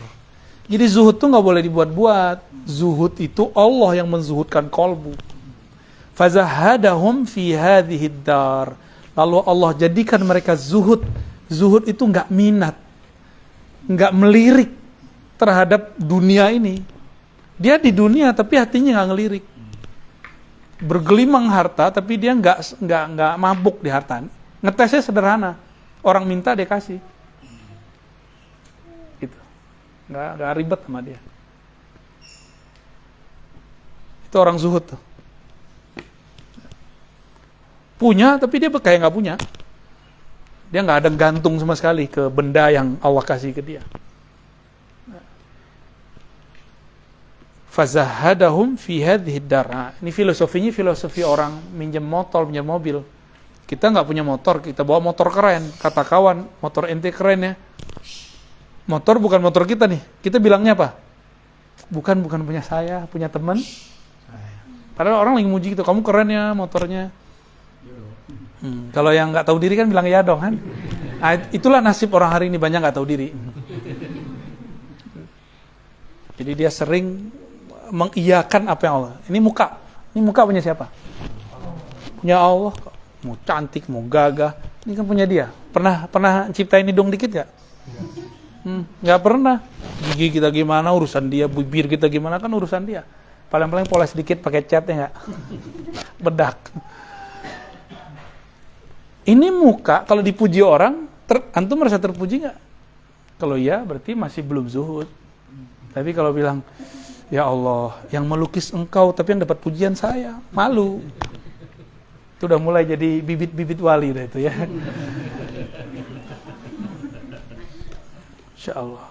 Jadi zuhud itu nggak boleh dibuat-buat. Zuhud itu Allah yang menzuhudkan kolbu. Fazahadahum fi hadhihi dar. Lalu Allah jadikan mereka zuhud. Zuhud itu nggak minat, nggak melirik terhadap dunia ini. Dia di dunia tapi hatinya nggak ngelirik. Bergelimang harta tapi dia nggak mabuk di harta. Ngetesnya sederhana, orang minta dia kasih, gitu, nggak ribet sama dia. Itu orang zuhud tuh. Punya tapi dia kayak nggak punya, dia nggak ada gantung sama sekali ke benda yang Allah kasih ke dia. Fazahadahum fi hadhihi dar. Ini filosofinya filosofi orang minjem motor, minjem mobil. Kita nggak punya motor, kita bawa motor keren. Kata kawan, motor ente keren ya. Motor bukan motor kita nih. Kita bilangnya apa? Bukan punya saya, punya teman. Padahal orang lagi muji gitu, kamu keren ya motornya. Kalau yang nggak tahu diri kan bilang ya dong kan. Nah, itulah nasib orang hari ini, banyak nggak tahu diri. Jadi dia sering mengiyakan apa yang Allah. Ini muka punya siapa? Punya Allah. Mau cantik, mau gagah, ini kan punya dia. Pernah ciptain hidung dikit gak? Gak pernah. Gigi kita gimana urusan dia, bibir kita gimana kan urusan dia. Paling-paling poles sedikit pakai cat ya gak? Bedak. Ini muka kalau dipuji orang, antum merasa terpuji gak? Kalau iya berarti masih belum zuhud. Tapi kalau bilang, ya Allah, yang melukis engkau tapi yang dapat pujian saya, malu. Itu udah mulai jadi bibit-bibit wali dah itu ya. Insya Allah.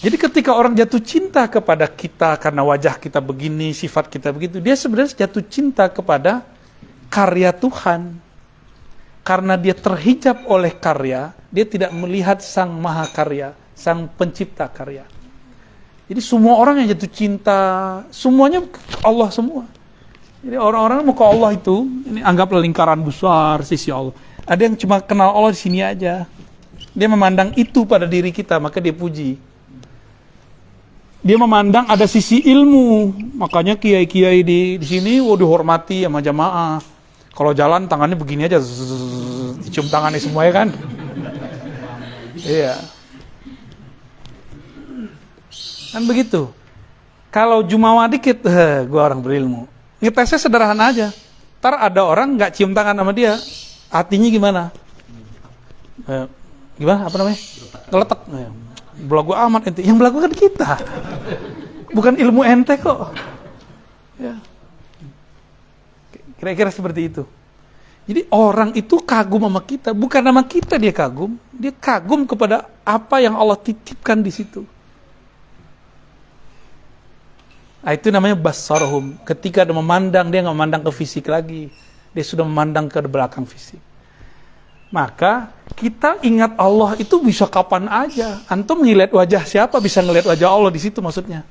Jadi ketika orang jatuh cinta kepada kita karena wajah kita begini, sifat kita begitu, dia sebenarnya jatuh cinta kepada karya Tuhan. Karena dia terhijab oleh karya, dia tidak melihat sang maha karya, sang pencipta karya. Jadi semua orang yang jatuh cinta, semuanya Allah semua. Jadi orang-orang muka Allah itu, ini anggaplah lingkaran besar sisi Allah. Ada yang cuma kenal Allah di sini aja. Dia memandang itu pada diri kita, maka dia puji. Dia memandang ada sisi ilmu, makanya kiai-kiai di sini dihormati sama jamaah. Kalau jalan tangannya begini aja, dicium tangannya semua ya kan? Iya. Kan begitu. Kalau jumawa dikit, gua orang berilmu. Ngetesnya sederhana aja. Ntar ada orang nggak cium tangan sama dia, hatinya gimana? Gimana? Apa namanya? Ngeletek. Belagu amat ente. Yang belagu kan kita. Bukan ilmu ente kok. Ya. Kira-kira seperti itu. Jadi orang itu kagum sama kita, bukan sama kita dia kagum. Dia kagum kepada apa yang Allah titipkan di situ. Nah, itu namanya basarhum. Ketika dia memandang, dia nggak memandang ke fisik lagi. Dia sudah memandang ke belakang fisik. Maka kita ingat Allah itu bisa kapan aja. Antum ngeliat wajah siapa bisa ngeliat wajah Allah di situ maksudnya.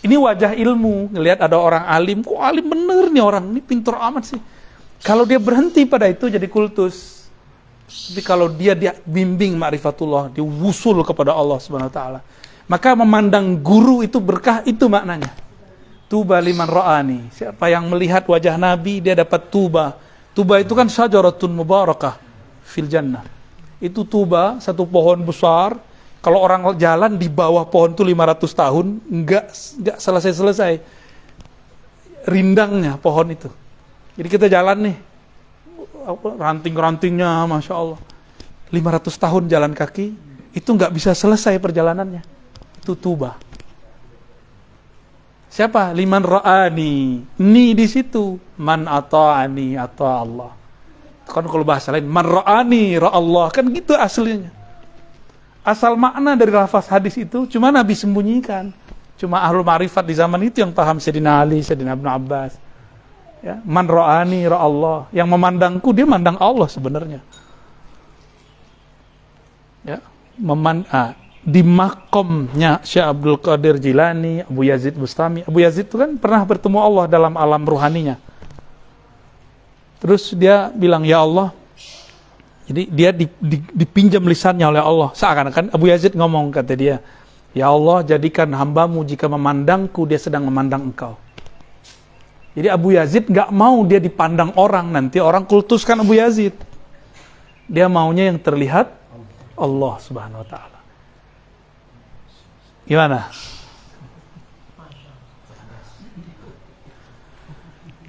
Ini wajah ilmu. Ngeliat ada orang alim. Kok alim bener nih orang. Ini pintar amat sih. Kalau dia berhenti pada itu jadi kultus. Tapi kalau dia bimbing ma'rifatullah, dia wusul kepada Allah Subhanahu wa taala. Maka memandang guru itu berkah, itu maknanya. Tuba liman ra'ani. Siapa yang melihat wajah Nabi, dia dapat tuba. Tuba itu kan syajaratun mubarakah fil jannah. Itu tuba, satu pohon besar. Kalau orang jalan di bawah pohon itu 500 tahun, enggak selesai-selesai. Rindangnya pohon itu. Jadi kita jalan nih, ranting-rantingnya, Masya Allah. 500 tahun jalan kaki, itu enggak bisa selesai perjalanannya. Itu tuba. Siapa? Liman ra'ani. Ni di situ. Man ata'ani ata Allah. Kan kalau bahasa lain, man ra'ani ra'allah. Kan gitu aslinya. Asal makna dari lafaz hadis itu cuma Nabi sembunyikan. Cuma ahlul ma'rifat di zaman itu yang paham. Sayyidina Ali, Sayyidina Ibnu Abbas. Ya, man ra'ani ra'allah. Yang memandangku, dia mandang Allah sebenarnya. Ya, di makomnya Syekh Abdul Qadir Jilani, Abu Yazid Bustami. Abu Yazid itu kan pernah bertemu Allah dalam alam ruhaninya. Terus dia bilang, ya Allah. Jadi dia dipinjam lisannya oleh Allah. Seakan-akan Abu Yazid ngomong, kata dia, ya Allah, jadikan hambamu jika memandangku, dia sedang memandang engkau. Jadi Abu Yazid gak mau dia dipandang orang, nanti orang kultuskan Abu Yazid. Dia maunya yang terlihat Allah subhanahu wa ta'ala. Gimana?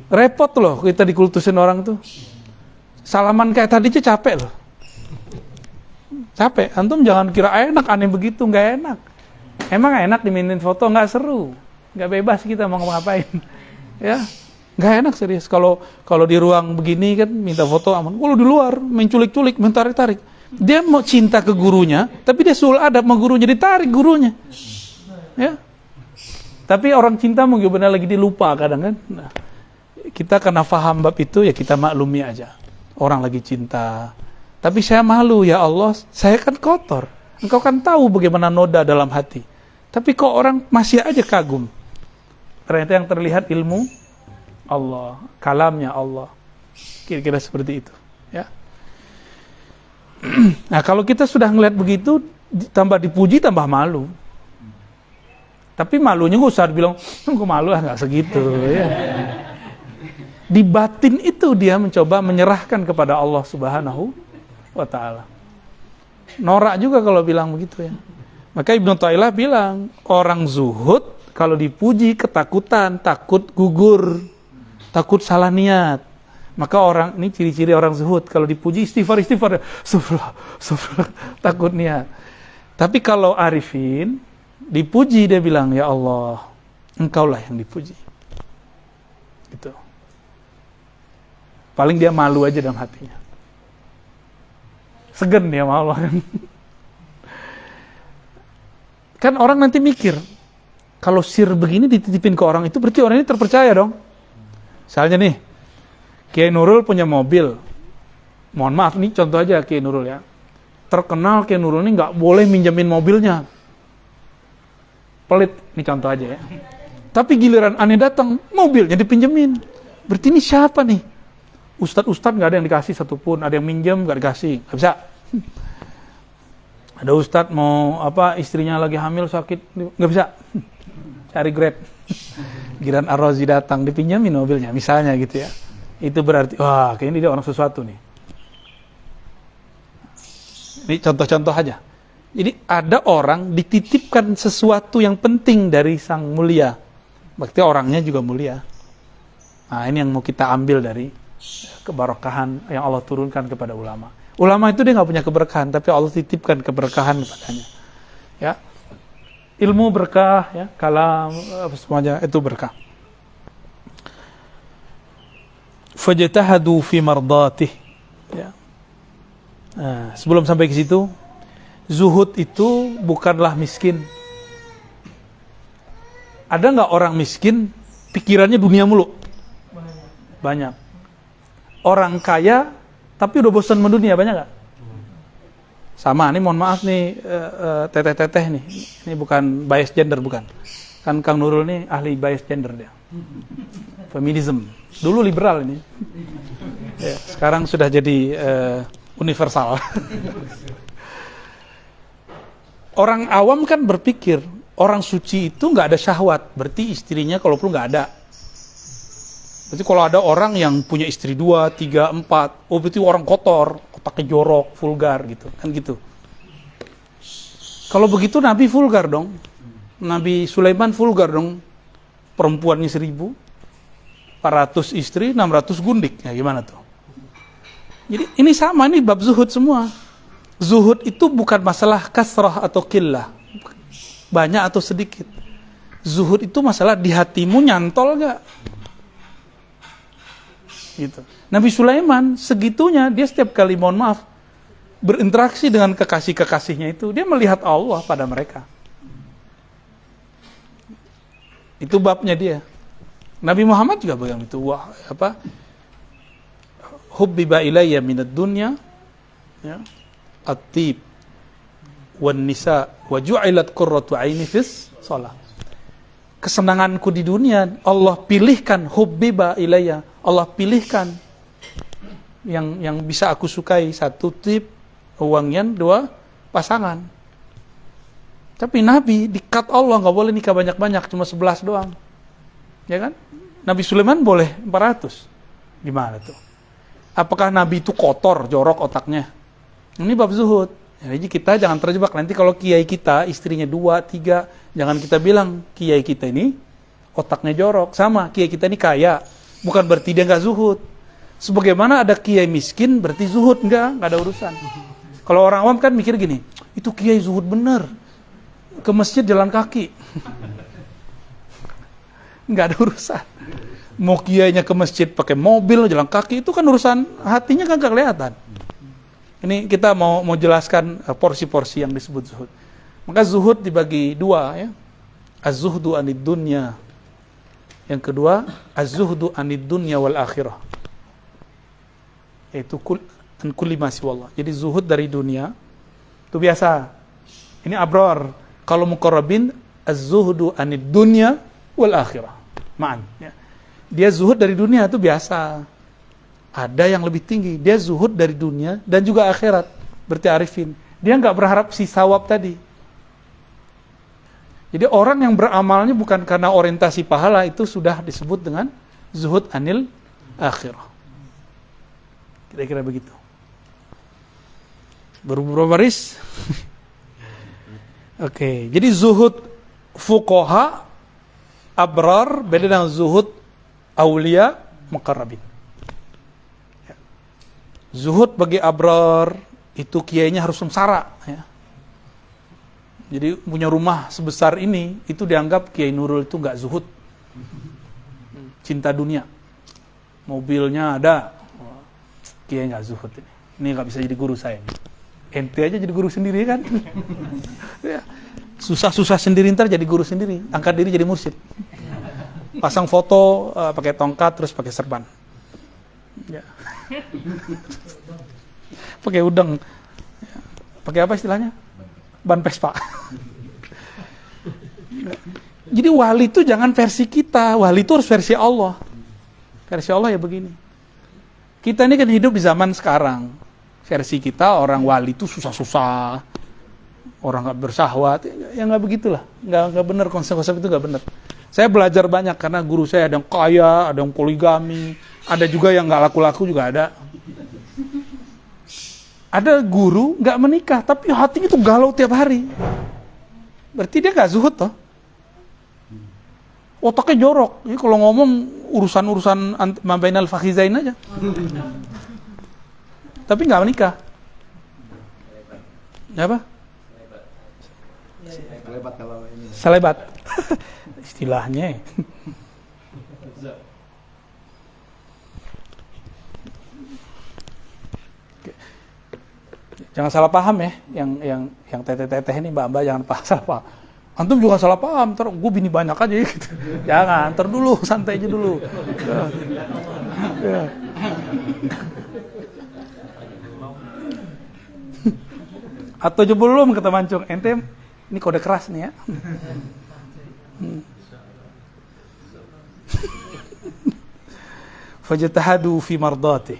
Repot loh kita dikultusin orang tuh. Salaman kayak tadi aja capek loh. Capek. Antum jangan kira enak, aneh begitu. Nggak enak. Emang enak dimintain foto? Nggak seru. Nggak bebas kita mau ngapain. Ya, nggak enak serius. Kalau di ruang begini kan minta foto aman. Kalau di luar main culik-culik, main tarik-tarik. Dia mau cinta ke gurunya, tapi dia sul adab sama gurunya, ditarik gurunya. Ya. Tapi orang cinta mungkin benar lagi dilupa kadang kan. Nah, kita karena faham bab itu ya kita maklumi aja. Orang lagi cinta. Tapi saya malu, ya Allah, saya kan kotor. Engkau kan tahu bagaimana noda dalam hati. Tapi kok orang masih aja kagum. Ternyata yang terlihat ilmu Allah, kalamnya Allah. Kira-kira seperti itu, ya. Nah, kalau kita sudah ngeliat begitu, tambah dipuji, tambah malu. Tapi malunya nggak usah bilang, gue malu nggak segitu. Ya. Di batin itu dia mencoba menyerahkan kepada Allah Subhanahu wa Ta'ala. Norak juga kalau bilang begitu ya. Maka Ibnu Thailah bilang, orang zuhud kalau dipuji ketakutan, takut gugur, takut salah niat. Maka orang, ini ciri-ciri orang zuhud, kalau dipuji istighfar, subhanallah, takut niat. Tapi kalau arifin, dipuji dia bilang, ya Allah, engkaulah yang dipuji. Gitu. Paling dia malu aja dalam hatinya. Segen dia sama Allah. Kan orang nanti mikir, kalau sir begini dititipin ke orang itu, berarti orang ini terpercaya dong. Misalnya nih, Kiai Nurul punya mobil. Mohon maaf nih contoh aja Kiai Nurul ya. Terkenal Kiai Nurul ini nggak boleh minjemin mobilnya. Pelit, ini contoh aja ya. Tapi giliran aneh datang, mobilnya dipinjemin. Berarti ini siapa nih? Ustadz nggak ada yang dikasih satupun. Ada yang minjem nggak dikasih, nggak bisa. Ada ustadz mau istrinya lagi hamil sakit, nggak bisa. Cari Grab. Giliran Ar-Razi datang dipinjemin mobilnya, misalnya gitu ya. Itu berarti, wah kayaknya dia orang sesuatu nih. Ini contoh-contoh aja. Jadi ada orang dititipkan sesuatu yang penting dari sang mulia. Berarti orangnya juga mulia. Nah ini yang mau kita ambil dari keberkahan yang Allah turunkan kepada ulama. Ulama itu dia nggak punya keberkahan, tapi Allah titipkan keberkahan kepadanya. Ya, ilmu berkah, ya, kalam, semuanya itu berkah. Fajtahadu fi mardatih. Ya. Nah, sebelum sampai ke situ, zuhud itu bukanlah miskin. Ada nggak orang miskin pikirannya dunia mulu? Banyak. Orang kaya tapi udah bosan mendunia, banyak nggak? Sama, ini mohon maaf nih teteh-teteh nih. Ini bukan bias gender, bukan. Kan Kang Nurul nih ahli bias gender dia. Feminism. Dulu liberal ini. Ya, sekarang sudah jadi universal. Orang awam kan berpikir, orang suci itu nggak ada syahwat. Berarti istrinya kalau perlu nggak ada. Berarti kalau ada orang yang punya istri 2, 3, 4, oh berarti orang kotor, otaknya jorok, vulgar gitu, kan gitu. Kalau begitu Nabi vulgar dong. Nabi Sulaiman vulgar dong. Perempuannya 1.000, 400 istri, 600 gundik. Ya gimana tuh? Jadi ini sama, ini bab zuhud semua. Zuhud itu bukan masalah kasrah atau qillah. Banyak atau sedikit. Zuhud itu masalah di hatimu nyantol gak? Gitu. Nabi Sulaiman segitunya, dia setiap kali mohon maaf berinteraksi dengan kekasih-kekasihnya itu, dia melihat Allah pada mereka. Itu babnya dia. Nabi Muhammad juga begitu. Wah, apa? Hubbiba ilayya minad dunya, ya, at-tib wan nisa wa ju'ilat qurratu aini fis shalah. Kesenanganku di dunia Allah pilihkan, hubbiba ilayya, Allah pilihkan yang bisa aku sukai, satu tip, wangian, dua pasangan. Tapi Nabi di-cut Allah, nggak boleh nikah banyak-banyak, cuma 11 doang. Ya kan? Nabi Sulaiman boleh 400. Gimana tuh? Apakah Nabi itu kotor, jorok otaknya? Ini bab zuhud. Jadi kita jangan terjebak. Nanti kalau kiai kita, istrinya 2, 3, jangan kita bilang kiai kita ini otaknya jorok. Sama, kiai kita ini kaya. Bukan berarti dia nggak zuhud. Sebagaimana ada kiai miskin, berarti zuhud. Nggak ada urusan. Kalau orang awam kan mikir gini, itu kiai zuhud bener. Ke masjid jalan kaki. Nggak ada urusan. Mau kiainya ke masjid pakai mobil, jalan kaki, itu kan urusan hatinya kan nggak kelihatan. Ini kita mau jelaskan porsi-porsi yang disebut zuhud. Maka zuhud dibagi dua, ya. Az-zuhdu anid dunya. Yang kedua, az-zuhdu anid dunya wal akhirah. Yaitu an kulli ma siwallah. Jadi zuhud dari dunia itu biasa. Ini abrar. Kalau muqarrabin, az-zuhdu anid dunya wal akhirah. Ma'an, ya. Dia zuhud dari dunia itu biasa. Ada yang lebih tinggi, dia zuhud dari dunia dan juga akhirat. Berarti arifin. Dia nggak berharap si sawab tadi. Jadi orang yang beramalnya bukan karena orientasi pahala, itu sudah disebut dengan zuhud anil akhirah. Kira-kira begitu. Berapa baris? Oke, jadi zuhud fuqaha abrar beda dengan zuhud aulia muqarrabin. Zuhud bagi abrar itu kiainya harus sengsara, ya. Jadi punya rumah sebesar ini itu dianggap Kiai Nurul itu nggak zuhud, cinta dunia, mobilnya ada, kiai nggak zuhud ini nggak bisa jadi guru saya. Ente aja jadi guru sendiri kan? Ya. Susah-susah sendiri, ntar jadi guru sendiri, angkat diri jadi mursyid, pasang foto pakai tongkat terus pakai serban, ya. Pakai udeng, ya. Pakai apa istilahnya? Ban Vespa. Jadi wali itu jangan versi kita, wali itu harus versi Allah. Versi Allah ya begini. Kita ini kan hidup di zaman sekarang. Versi kita orang wali itu susah-susah, orang nggak bersahwat, ya nggak begitulah, nggak benar, konsep-konsep itu nggak benar. Saya belajar banyak karena guru saya ada yang kaya, ada yang poligami, ada juga yang nggak laku-laku juga ada. Ada guru nggak menikah tapi hatinya tuh galau tiap hari, berarti dia nggak zuhud toh. Otaknya jorok, jadi kalau ngomong urusan mabainal fakhizain aja. Tapi nggak menikah. Apa? Selebat kalau ini. Selebat. Istilahnya. Jangan salah paham ya, yang teteh-teteh ini mbak-mbak jangan salah paham. Antum juga salah paham, ntar gue bini banyak aja gitu. Jangan, ntar dulu, santai aja dulu. Ya. Atau aja belum kata Mancung, ente ini kode keras nih ya. Fajtahadu fi mardati.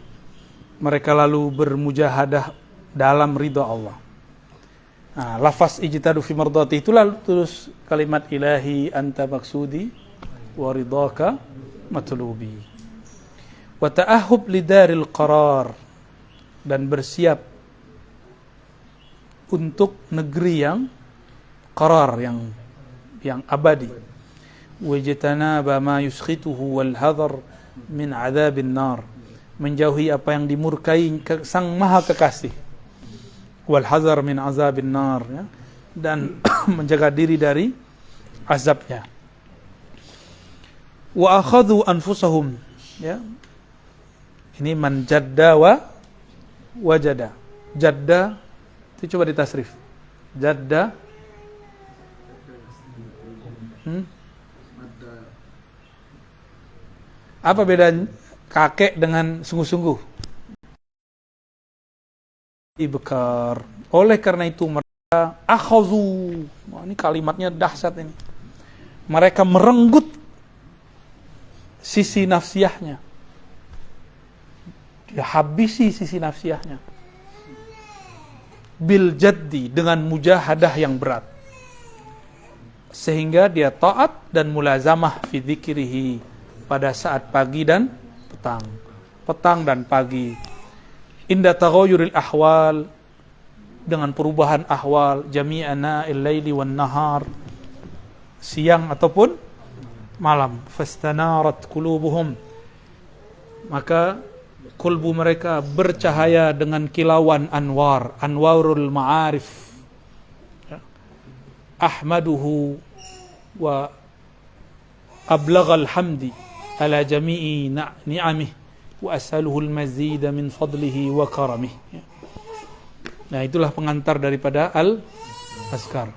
Mereka lalu bermujahadah dalam ridha Allah. Nah, lafaz ijtihadu fi mardati itu lalu terus kalimat ilahi anta maksudi wa ridhaka matlubi. Wa ta'ahhub lidaril qarar, dan bersiap untuk negeri yang qarar, yang abadi. Wajtanaba ma yuskhituhu wal hadar min adzabin nar, menjauhi apa yang dimurkai sang maha kekasih. Wal hazar min azabin nar, ya. Dan menjaga diri dari azabnya. Wa akhadhu anfusahum, ya. Ini man jadda wa wajada. Jadda itu coba ditasrif. Jadda apa beda kakek dengan sungguh-sungguh? Ibkar. Oleh karena itu mereka akhazu. Wah, ini kalimatnya dahsyat ini. Mereka merenggut sisi nafsiyahnya. Dia habisi sisi nafsiyahnya. Bil jaddi, dengan mujahadah yang berat. Sehingga dia taat dan mulazamah fi dzikrihi pada saat pagi dan petang. Petang dan pagi. Inda taghayyuril ahwal, dengan perubahan ahwal, jami'ana al-laili wan nahar, siang ataupun malam. Fastanarat qulubuhum, maka kolbu mereka bercahaya dengan kilauan anwar, anwarul ma'arif. Ahmaduhu wa ablaghal hamdi ala jami'i ni'amih wa as'aluhu al-mazida min fadlihi wa karamih. Nah, itulah pengantar daripada al-azkar.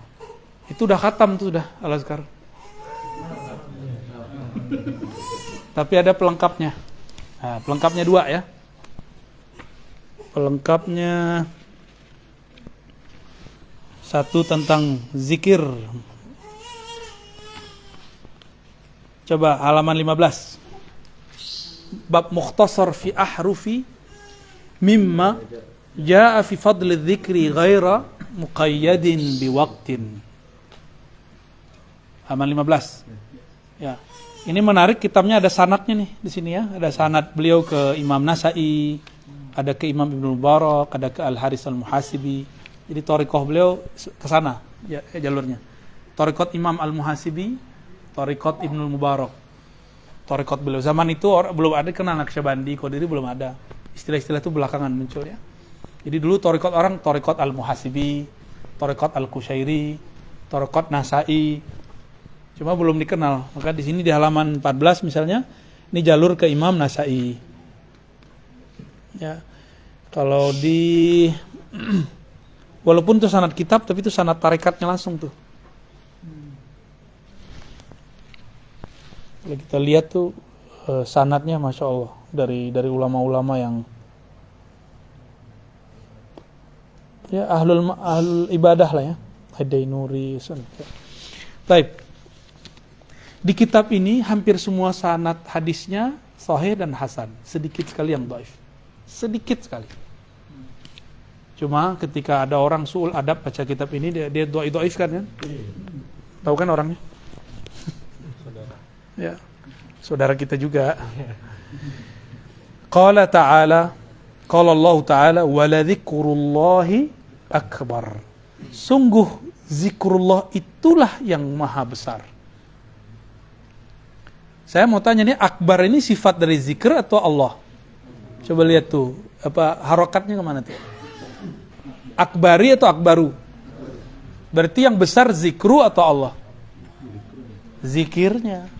Itu udah khatam tuh, udah al-azkar. Tapi ada pelengkapnya. Nah, pelengkapnya 2 ya. Pelengkapnya 1 tentang zikir. Coba halaman 15. Bab mukhtasar fi ahrufi mimma jaa fi fadli dzikri ghaira muqayyadin biwaqtin. Halaman 15. Ya. Ini menarik, kitabnya ada sanadnya nih di sini ya. Ada sanad beliau ke Imam Nasa'i, ada ke Imam Ibnu Mubarak, ada ke Al-Haris Al-Muhasibi. Jadi thariqah beliau ke sana ya, jalurnya. Thariqat Imam Al-Muhasibi, thariqat Ibnu Mubarak. Thariqat beliau zaman itu belum ada kenal Naqsyabandi, Qadiri belum ada. Istilah-istilah itu belakangan muncul ya. Jadi dulu thariqat orang thariqat Al-Muhasibi, thariqat Al-Qushairi, thariqat Nasa'i. Cuma belum dikenal. Maka di sini di halaman 14 misalnya, ini jalur ke Imam Nasa'i. Ya. Kalau di walaupun itu sanad kitab, tapi itu sanad tarekatnya langsung tuh. Kalau kita lihat tuh sanadnya Masya Allah dari ulama-ulama yang ya ahlul ibadah lah ya. Hadainuri. Baik. Di kitab ini hampir semua sanad hadisnya sahih dan hasan, sedikit sekali yang dhaif. Sedikit sekali. Cuma ketika ada orang su'ul adab baca kitab ini, dia dhaifkan kan? Tahu kan orangnya? Saudara. Ya. Saudara kita juga. Qala ta'ala, qala Allah ta'ala, wa la dzikrullahi akbar. Sungguh zikrullah itulah yang maha besar. Saya mau tanya nih, akbar ini sifat dari zikr atau Allah? Coba lihat tuh, apa harokatnya kemana tuh? Akbari atau akbaru? Berarti yang besar zikru atau Allah? Zikirnya.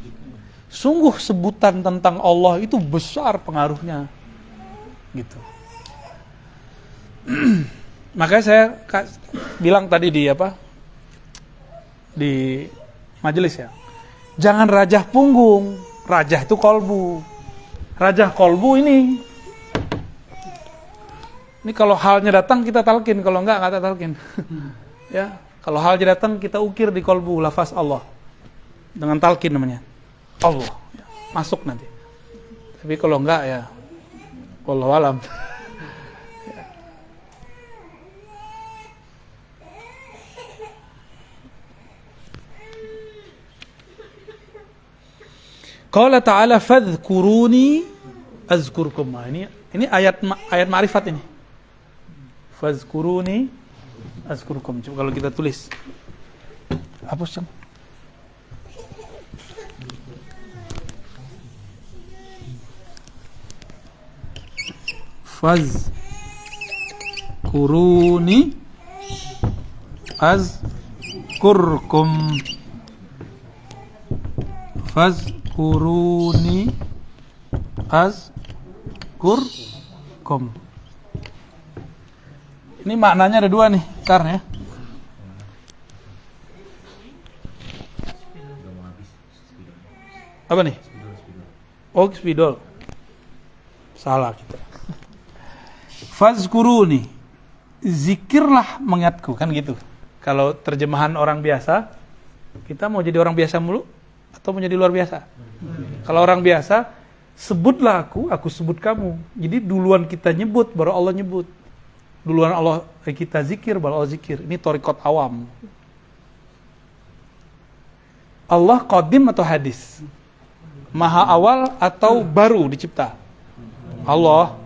Sungguh sebutan tentang Allah itu besar pengaruhnya. Gitu. Makanya saya bilang tadi di majelis ya. Jangan rajah punggung. Rajah itu kolbu. Rajah kolbu ini. Ini kalau halnya datang kita talqin, kalau enggak talqin. Ya, kalau halnya datang kita ukir di kolbu lafaz Allah. Dengan talqin namanya. Allah. Ya, masuk nanti. Tapi kalau enggak ya wallahu alam. Qala ta'ala fadhkuruni azkurkum. Ini ayat ma'rifat ini. Fadhkuruni azkurkum. Coba kalau kita tulis. Hapus dong. Fadhkuruni azkurkum. Fazkuruni azkurkum. Ini maknanya ada dua nih, Kar ya. Apa nih? Oh, spidol. Salah kita. Fazkuruni, zikirlah mengingatku, kan gitu. Kalau terjemahan orang biasa, kita mau jadi orang biasa mulu atau mau jadi luar biasa? Kalau orang biasa, sebutlah aku sebut kamu. Jadi duluan kita nyebut, baru Allah nyebut. Duluan Allah kita zikir, baru Allah zikir. Ini thariqat awam. Allah qadim atau hadis? Maha awal atau baru dicipta? Allah.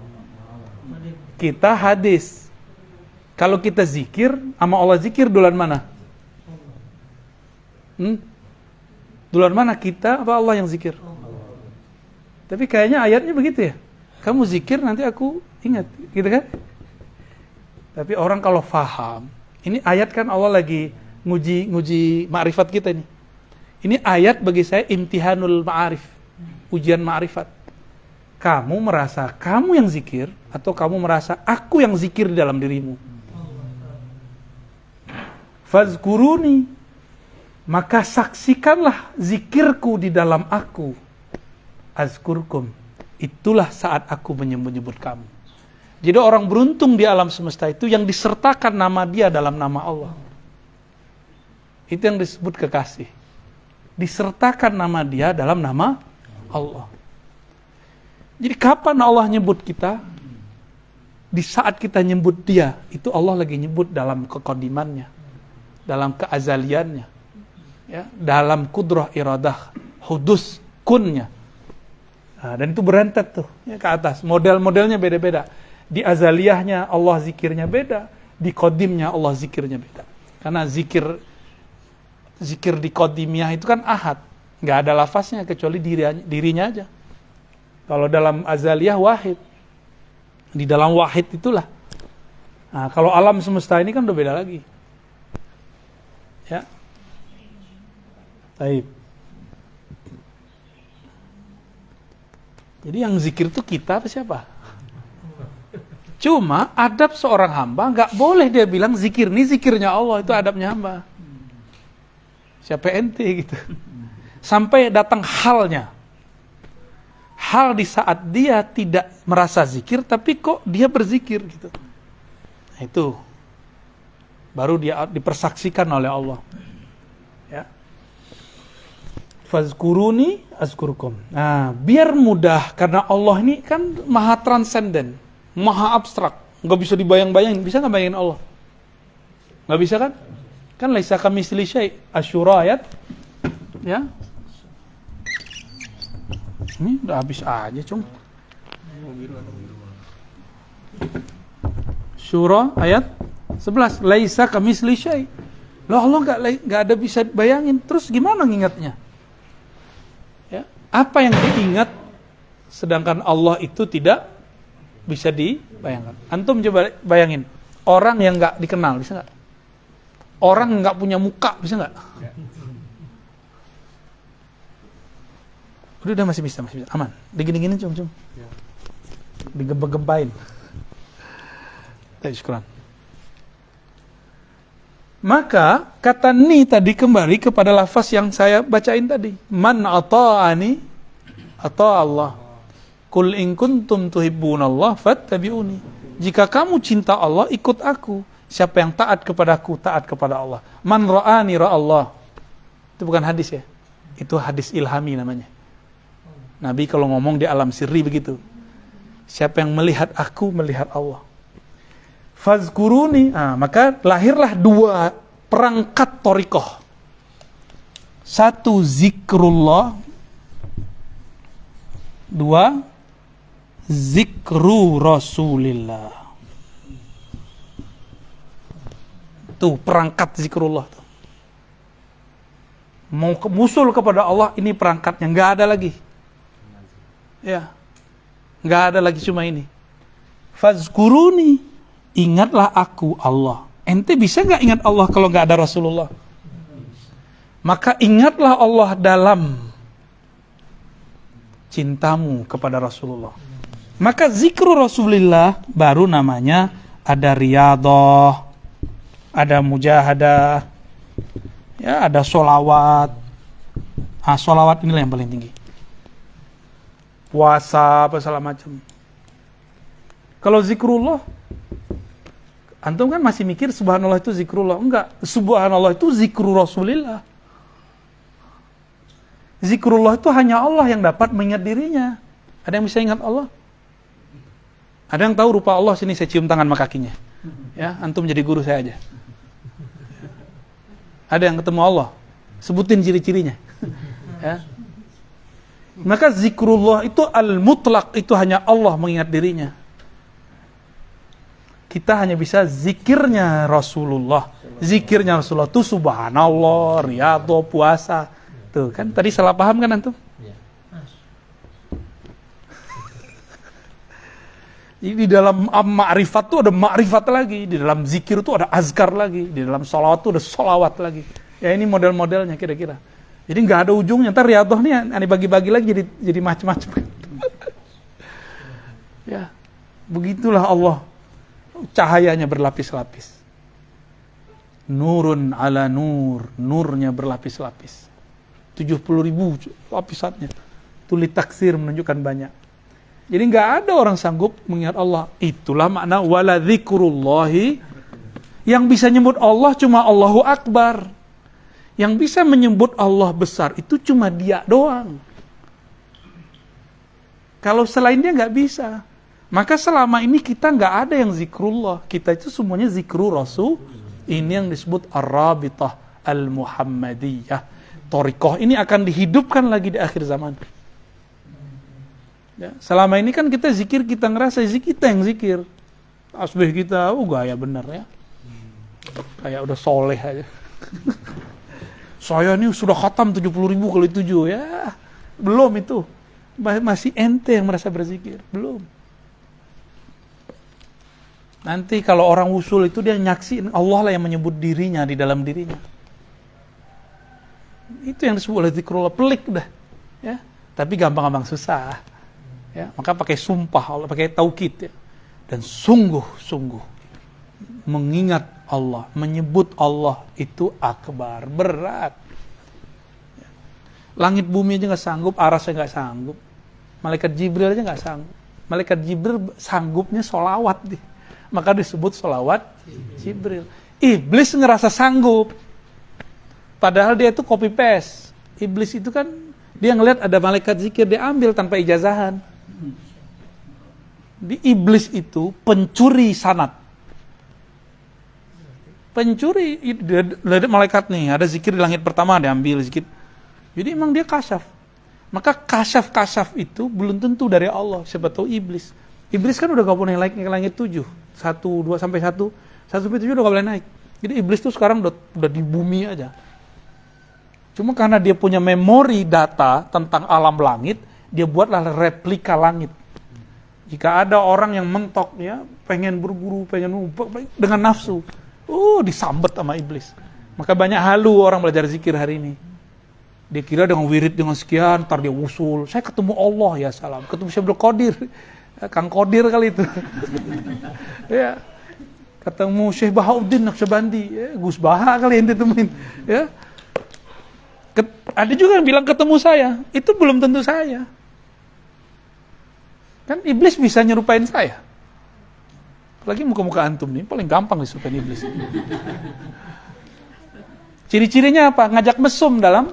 Kita hadis. Kalau kita zikir, sama Allah zikir duluan mana? Duluan mana, kita apa Allah yang zikir? Tapi kayaknya ayatnya begitu ya. Kamu zikir nanti aku ingat, gitu kan? Tapi orang kalau faham, ini ayat kan Allah lagi nguji ma'rifat kita ini. Ini ayat bagi saya imtihanul ma'arif, ujian ma'rifat. Kamu merasa kamu yang zikir atau kamu merasa aku yang zikir di dalam dirimu? Fazkuruni, maka saksikanlah zikirku di dalam aku. Azkurkum, itulah saat aku menyebut kamu. Jadi orang beruntung di alam semesta itu yang disertakan nama dia dalam nama Allah. Itu yang disebut kekasih. Disertakan nama dia dalam nama Allah. Jadi kapan Allah nyebut kita? Di saat kita nyebut dia, itu Allah lagi nyebut dalam kekodimannya, dalam keazaliannya, ya, dalam kudrah iradah, hudus, kunnya. Nah, dan itu berentet tuh ya, ke atas. Model-modelnya beda-beda. Di azaliyahnya Allah zikirnya beda, di kodimnya Allah zikirnya beda. Karena zikir di kodimnya itu kan ahad, nggak ada lafaznya kecuali dirinya aja. Kalau dalam azaliyah wahid, di dalam wahid itulah. Nah, kalau alam semesta ini kan udah beda lagi. Ya, baik. Jadi yang zikir itu kita apa siapa? Cuma adab seorang hamba nggak boleh dia bilang zikir ini zikirnya Allah, itu adabnya hamba. Siapa ente gitu? Sampai datang halnya. Hal di saat dia tidak merasa zikir, tapi kok dia berzikir gitu. Nah, itu baru dia dipersaksikan oleh Allah. Ya. Fazkuruni azkurkum. Nah, biar mudah karena Allah ini kan maha transenden, maha abstrak, nggak bisa dibayang-bayangin. Bisa nggak bayangin Allah? Nggak bisa kan? Kan laisa kamitsli syai', Asy-Syura ayat ya. Ini udah habis aja, Cung. Syura ayat 11, laisa kamitsli syai'. Loh, Allah nggak ada bisa bayangin. Terus gimana ngingatnya? Ya, apa yang diingat sedangkan Allah itu tidak bisa dibayangkan. Antum coba bayangin, orang yang nggak dikenal, bisa nggak? Orang nggak punya muka, bisa nggak? Udah masih bisa, aman. Digini-gini cum. Digempa-gempain. Syukran. Maka kata ni tadi kembali kepada lafaz yang saya bacain tadi. Man ata'ani Allah. Qul in kuntum tuhibbunallah fattabi'uni. Jika kamu cinta Allah, ikut aku. Siapa yang taat kepadaku, taat kepada Allah. Man ra'ani ra'allah. Itu bukan hadis ya. Itu hadis ilhami namanya. Nabi kalau ngomong di alam sirri begitu. Siapa yang melihat aku, melihat Allah. Fazkuruni. Maka lahirlah dua perangkat thariqah. Satu zikrullah. Dua zikru Rasulillah. Tuh perangkat zikrullah tuh. Mau musul kepada Allah, ini perangkatnya, nggak ada lagi. Ya, nggak ada lagi cuma ini. Fazkuruni, ingatlah aku Allah. Ente bisa nggak ingat Allah kalau nggak ada Rasulullah? Maka ingatlah Allah dalam cintamu kepada Rasulullah. Maka zikru Rasulillah baru namanya ada riyadhah, ada mujahadah, ya, ada sholawat. Sholawat inilah yang paling tinggi. Puasa apa segala macam. Kalau zikrullah, antum kan masih mikir subhanallah itu zikrullah. Enggak, subhanallah itu zikru Rasulillah. Zikrullah itu hanya Allah yang dapat mengingat dirinya. Ada yang bisa ingat Allah? Ada yang tahu rupa Allah? Sini saya cium tangan sama kakinya. Ya, antum jadi guru saya aja. Ada yang ketemu Allah? Sebutin ciri-cirinya. Ya. Maka zikrullah itu al-mutlaq, itu hanya Allah mengingat dirinya. Kita hanya bisa zikirnya Rasulullah. Zikirnya Rasulullah itu subhanallah, riyadhah, puasa. Tuh kan tadi salah paham kan antum? Di dalam ma'rifat tuh ada ma'rifat lagi, di dalam zikir tuh ada azkar lagi, di dalam sholawat tuh ada sholawat lagi. Ya ini model-modelnya kira-kira. Jadi nggak ada ujungnya. Ntar riyadhah nih aneh bagi-bagi lagi jadi macam-macam. Ya, begitulah Allah. Cahayanya berlapis-lapis. Nurun ala nur, nurnya berlapis-lapis. 70.000 lapisannya. Tuli taksir menunjukkan banyak. Jadi nggak ada orang sanggup mengingat Allah. Itulah makna wala dzikrullahi. Yang bisa nyebut Allah cuma Allahu Akbar. Yang bisa menyebut Allah besar itu cuma Dia doang. Kalau selain Dia nggak bisa. Maka selama ini kita nggak ada yang zikrullah. Kita itu semuanya zikru Rasul. Ini yang disebut Ar-Rabitah Al-Muhammadiyah. Thariqah ini akan dihidupkan lagi di akhir zaman. Ya, selama ini kan kita zikir, kita ngerasa kita yang zikir. Tasbih kita, gaya bener ya. Kayak udah soleh aja. Saya ini sudah khatam 70.000 kali 7 ya. Belum itu. Masih ente yang merasa berzikir. Belum. Nanti kalau orang usul itu dia nyaksiin Allah lah yang menyebut dirinya di dalam dirinya. Itu yang disebut oleh zikrullah, pelik dah. Ya. Tapi gampang-gampang susah. Ya, maka pakai sumpah Allah, pakai taukid ya. Dan sungguh-sungguh mengingat Allah, menyebut Allah itu akbar, berat. Ya. Langit bumi aja nggak sanggup, arasnya nggak sanggup, malaikat Jibril aja nggak sanggup. Malaikat Jibril sanggupnya sholawat deh, maka disebut sholawat Jibril. Iblis ngerasa sanggup, padahal dia itu copy paste. Iblis itu kan dia ngelihat ada malaikat zikir, dia ambil tanpa ijazahan. Di iblis itu pencuri sanad. Pencuri, ada malaikat nih, ada zikir di langit pertama, dia ambil zikir. Jadi emang dia kasyaf. Maka kasyaf itu belum tentu dari Allah, siapa tahu iblis. Iblis kan udah gak boleh naik ke langit 7. 1, 2, sampai 1. 1 sampai 7 udah gak boleh naik. Jadi iblis tuh sekarang udah di bumi aja. Cuma karena dia punya memori data tentang alam langit, dia buatlah replika langit. Jika ada orang yang mentok ya, pengen berburu, pengen dengan nafsu, disambet sama iblis. Maka banyak halu orang belajar zikir hari ini. Dia kira dengan wirid dengan sekian, ntar dia usul. Saya ketemu Allah ya salam, ketemu Syekh Qadir, Kang Qadir kali itu. Ya, ketemu Syekh Bahauddin Naqsyabandi, ya, Gus Baha kali yang ditemuin. Ya. Ada juga yang bilang ketemu saya, itu belum tentu saya. Kan iblis bisa nyerupain saya. Apalagi muka-muka antum nih, paling gampang disurupain iblis. Ciri-cirinya apa? Ngajak mesum dalam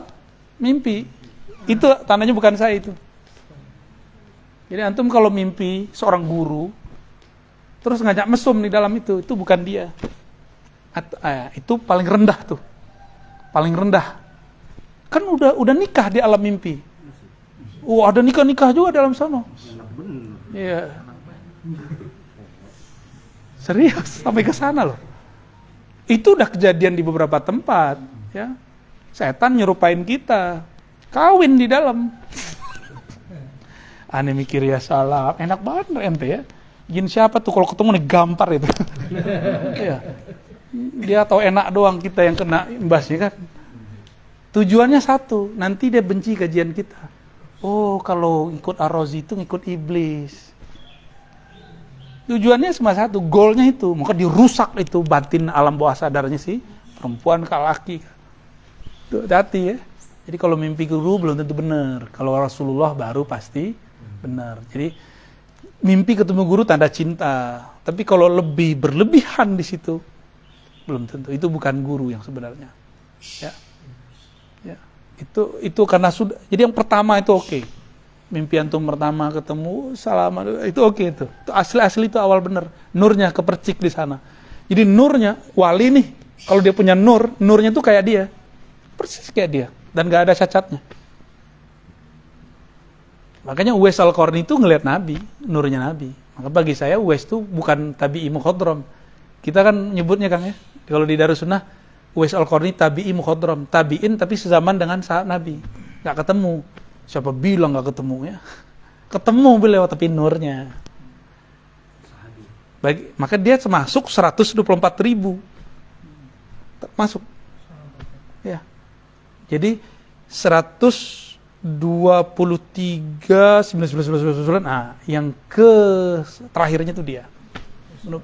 mimpi. Itu tandanya bukan saya itu. Jadi antum kalau mimpi seorang guru, terus ngajak mesum di dalam itu bukan dia. Itu paling rendah tuh. Paling rendah. Kan udah nikah di alam mimpi. Ada nikah juga dalam sana. Iya. Serius sampai ke sana loh. Itu udah kejadian di beberapa tempat, ya. Setan nyerupain kita. Kawin di dalam. Aneh mikir ya salah. Enak banget ente ya. Jin siapa tuh kalau ketemu nih gampar itu. Iya. Dia tahu enak doang, kita yang kena imbasnya kan. Tujuannya satu, nanti dia benci kajian kita. Oh, kalau ikut Ar-Razi itu ngikut iblis. Tujuannya cuma satu, goalnya itu, maka dirusak itu batin alam bawah sadarnya sih perempuan ke laki. Tuh, hati ya. Jadi kalau mimpi guru belum tentu benar. Kalau Rasulullah baru pasti benar. Jadi mimpi ketemu guru tanda cinta. Tapi kalau lebih berlebihan di situ belum tentu. Itu bukan guru yang sebenarnya. Ya. Ya. Itu karena sudah. Jadi yang pertama itu oke. Mimpi antum pertama ketemu salaman itu oke itu. Itu asli itu awal benar. Nurnya kepercik di sana. Jadi nurnya wali nih. Kalau dia punya nur, nurnya tuh kayak dia. Persis kayak dia. Dan gak ada cacatnya. Makanya Uwais Al-Qarni itu ngelihat Nabi, nurnya Nabi. Maka bagi saya Uwais itu bukan tabi'i mukhadram. Kita kan nyebutnya Kang ya, kalau di Darussunnah Uwais Al-Qarni tabi'i mukhadram, tabi'in tapi sezaman dengan sahabat Nabi. Gak ketemu. Siapa bilang gak ketemu ya? Ketemu beliau tapi nurnya. Maka dia masuk 124.000. Masuk. Ya. Jadi 123 nah yang ke terakhirnya itu dia.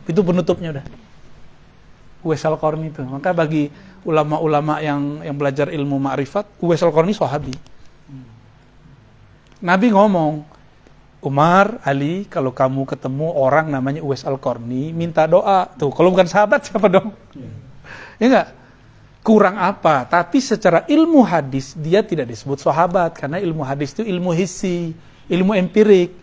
Itu penutupnya udah. Uwais Al-Qarni itu. Maka bagi ulama-ulama yang belajar ilmu ma'rifat, Uwais Al-Qarni sahabi. Nabi ngomong, Umar, Ali, kalau kamu ketemu orang namanya Uwais Al-Qarni, minta doa. Tuh, kalau bukan sahabat siapa dong? Ya enggak? Kurang apa? Tapi secara ilmu hadis dia tidak disebut sahabat karena ilmu hadis itu ilmu hissi, ilmu empirik.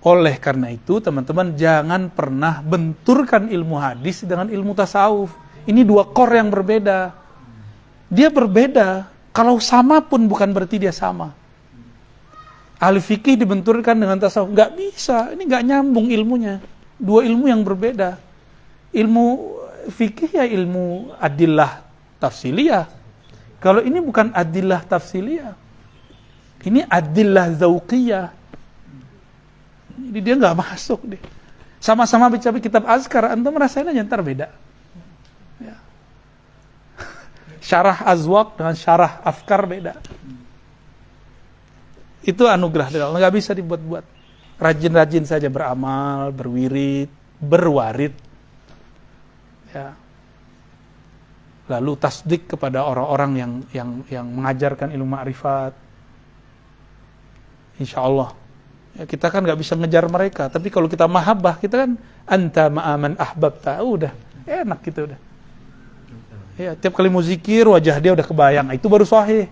Oleh karena itu, teman-teman jangan pernah benturkan ilmu hadis dengan ilmu tasawuf. Ini dua core yang berbeda. Dia berbeda. Kalau sama pun bukan berarti dia sama. Ahli fikih dibenturkan dengan tasawuf, nggak bisa. Ini nggak nyambung ilmunya. Dua ilmu yang berbeda. Ilmu fikih ya ilmu adillah tafsiliyah. Kalau ini bukan adillah tafsiliyah. Ini adillah zauqiyah. Jadi dia nggak masuk deh. Sama-sama baca kitab azkar, antum merasain aja ntar beda. Ya. Syarah azwaq dengan syarah afkar beda. Itu anugerah dari Allah, nggak bisa dibuat-buat. Rajin-rajin saja beramal, berwirid, berwarid. Ya. Lalu tasdik kepada orang-orang yang mengajarkan ilmu ma'rifat. Insya Allah. Ya, kita kan nggak bisa ngejar mereka, tapi kalau kita mahabbah, kita kan anta ma'aman ahbabta, udah enak gitu udah. Ya, tiap kali mau zikir wajah dia udah kebayang, itu baru sahih.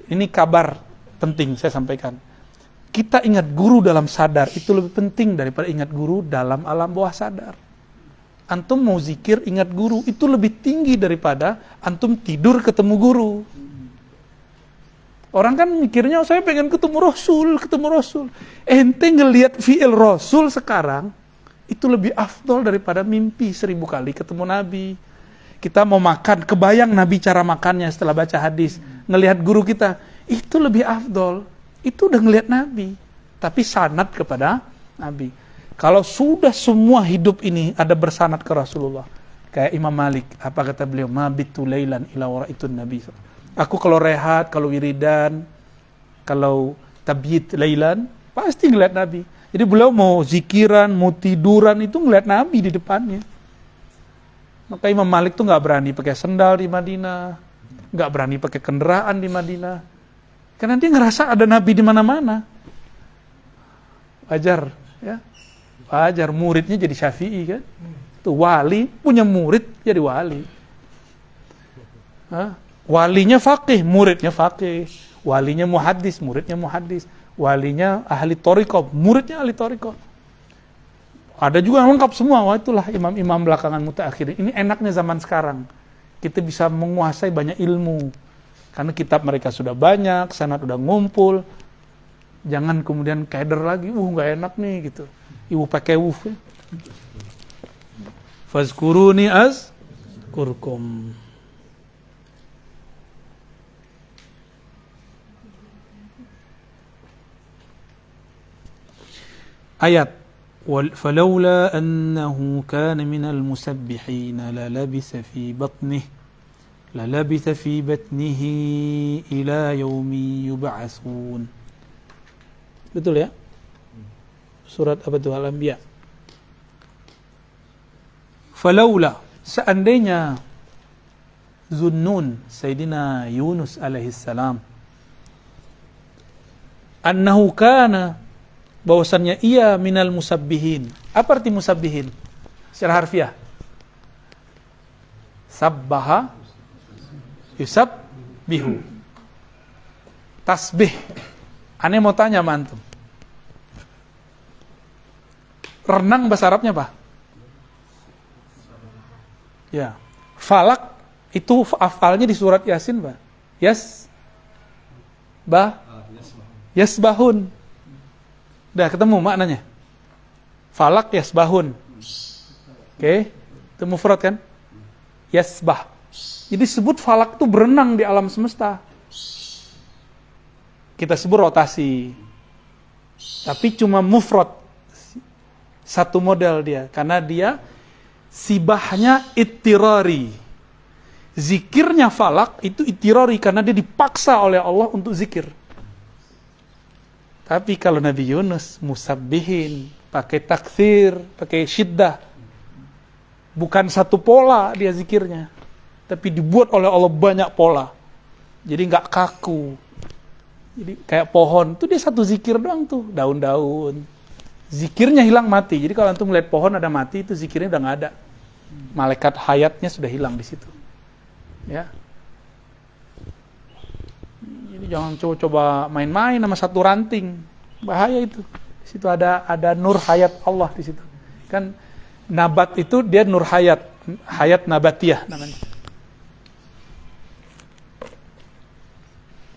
Ini kabar penting saya sampaikan. Kita ingat guru dalam sadar itu lebih penting daripada ingat guru dalam alam bawah sadar. Antum mau zikir ingat guru itu lebih tinggi daripada antum tidur ketemu guru. Orang kan mikirnya saya pengen ketemu Rasul. Ente ngelihat fi'il Rasul sekarang itu lebih afdol daripada mimpi 1000 kali ketemu Nabi. Kita mau makan, kebayang Nabi cara makannya setelah baca hadis, ngelihat guru kita, itu lebih afdol. Itu udah ngelihat Nabi, tapi sanad kepada Nabi. Kalau sudah semua hidup ini ada bersanad ke Rasulullah, kayak Imam Malik, apa kata beliau? Mabitu lailan ila waraitun Nabi. Aku kalau rehat, kalau wiridan, kalau tabyit lailan, pasti ngeliat Nabi. Jadi beliau mau zikiran, mau tiduran, itu ngeliat Nabi di depannya. Maka Imam Malik tuh nggak berani pakai sendal di Madinah, nggak berani pakai kendaraan di Madinah, karena dia ngerasa ada Nabi di mana-mana. Wajar, ya. Wajar, muridnya jadi Syafi'i kan. Tuh wali, punya murid jadi wali. Hah? Walinya faqih, muridnya faqih. Walinya muhaddis, muridnya muhaddis. Walinya ahli thariqah, muridnya ahli thariqah. Ada juga yang lengkap semua. Wah, itulah imam-imam belakangan mutaakhirin. Ini enaknya zaman sekarang. Kita bisa menguasai banyak ilmu. Karena kitab mereka sudah banyak, sanad udah ngumpul. Jangan kemudian keder lagi, nggak enak nih gitu. Ibu pakai wuf. Fazkuruni azkurkum. Ayat فلولا أنه كان من المسبحين للبث في بطنه إلى يوم يبعثون. Betul ya? Surat apa itu? Al-Anbiya. Falaula, seandainya Zunnun, Sayyidina Yunus alaihissalam, annahu kana, bahwasannya ia minal musabbihin. Apa arti musabbihin? Secara harfiah. Sabbaha yusabbihu. Tasbih. Aneh mau tanya sama antum. Renang bahasa Arabnya apa? Ya. Falak itu afalnya di surat Yasin, Pak. Yasbahun. Udah ketemu maknanya. Falak yasbahun. Oke. Itu mufrad kan? Yasbah. Jadi sebut falak itu berenang di alam semesta. Kita sebut rotasi. Tapi cuma mufrad. Satu model dia. Karena dia sibahnya ittirari. Zikirnya falak itu ittirari karena dia dipaksa oleh Allah untuk zikir. Tapi kalau Nabi Yunus musabbihin, pakai takthir, pakai syiddah. Bukan satu pola dia zikirnya. Tapi dibuat oleh Allah banyak pola. Jadi enggak kaku. Jadi kayak pohon, itu dia satu zikir doang tuh, daun-daun. Zikirnya hilang mati. Jadi kalau antum melihat pohon ada mati, itu zikirnya udah nggak ada. Malaikat hayatnya sudah hilang di situ. Ya. Jadi jangan coba main-main sama satu ranting. Bahaya itu. Di situ ada nur hayat Allah di situ. Kan nabat itu dia nur hayat, hayat nabatiyah namanya.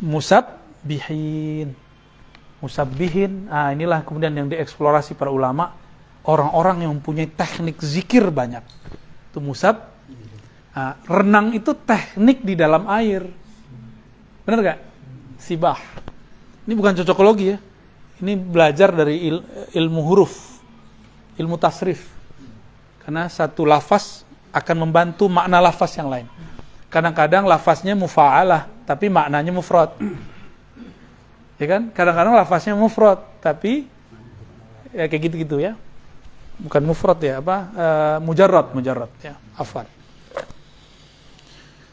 Musabbihin, inilah kemudian yang dieksplorasi para ulama, orang-orang yang mempunyai teknik zikir banyak. Itu musab. Renang itu teknik di dalam air. Benar gak? Sibah. Ini bukan cocokologi ya. Ini belajar dari ilmu huruf, ilmu tasrif. Karena satu lafaz akan membantu makna lafaz yang lain. Kadang-kadang lafaznya mufa'alah, tapi maknanya mufrad. Ya kan? Kadang-kadang lafaznya mufrad, tapi ya kayak gitu-gitu ya. Bukan mufrad ya, mujarrad ya. Afwan.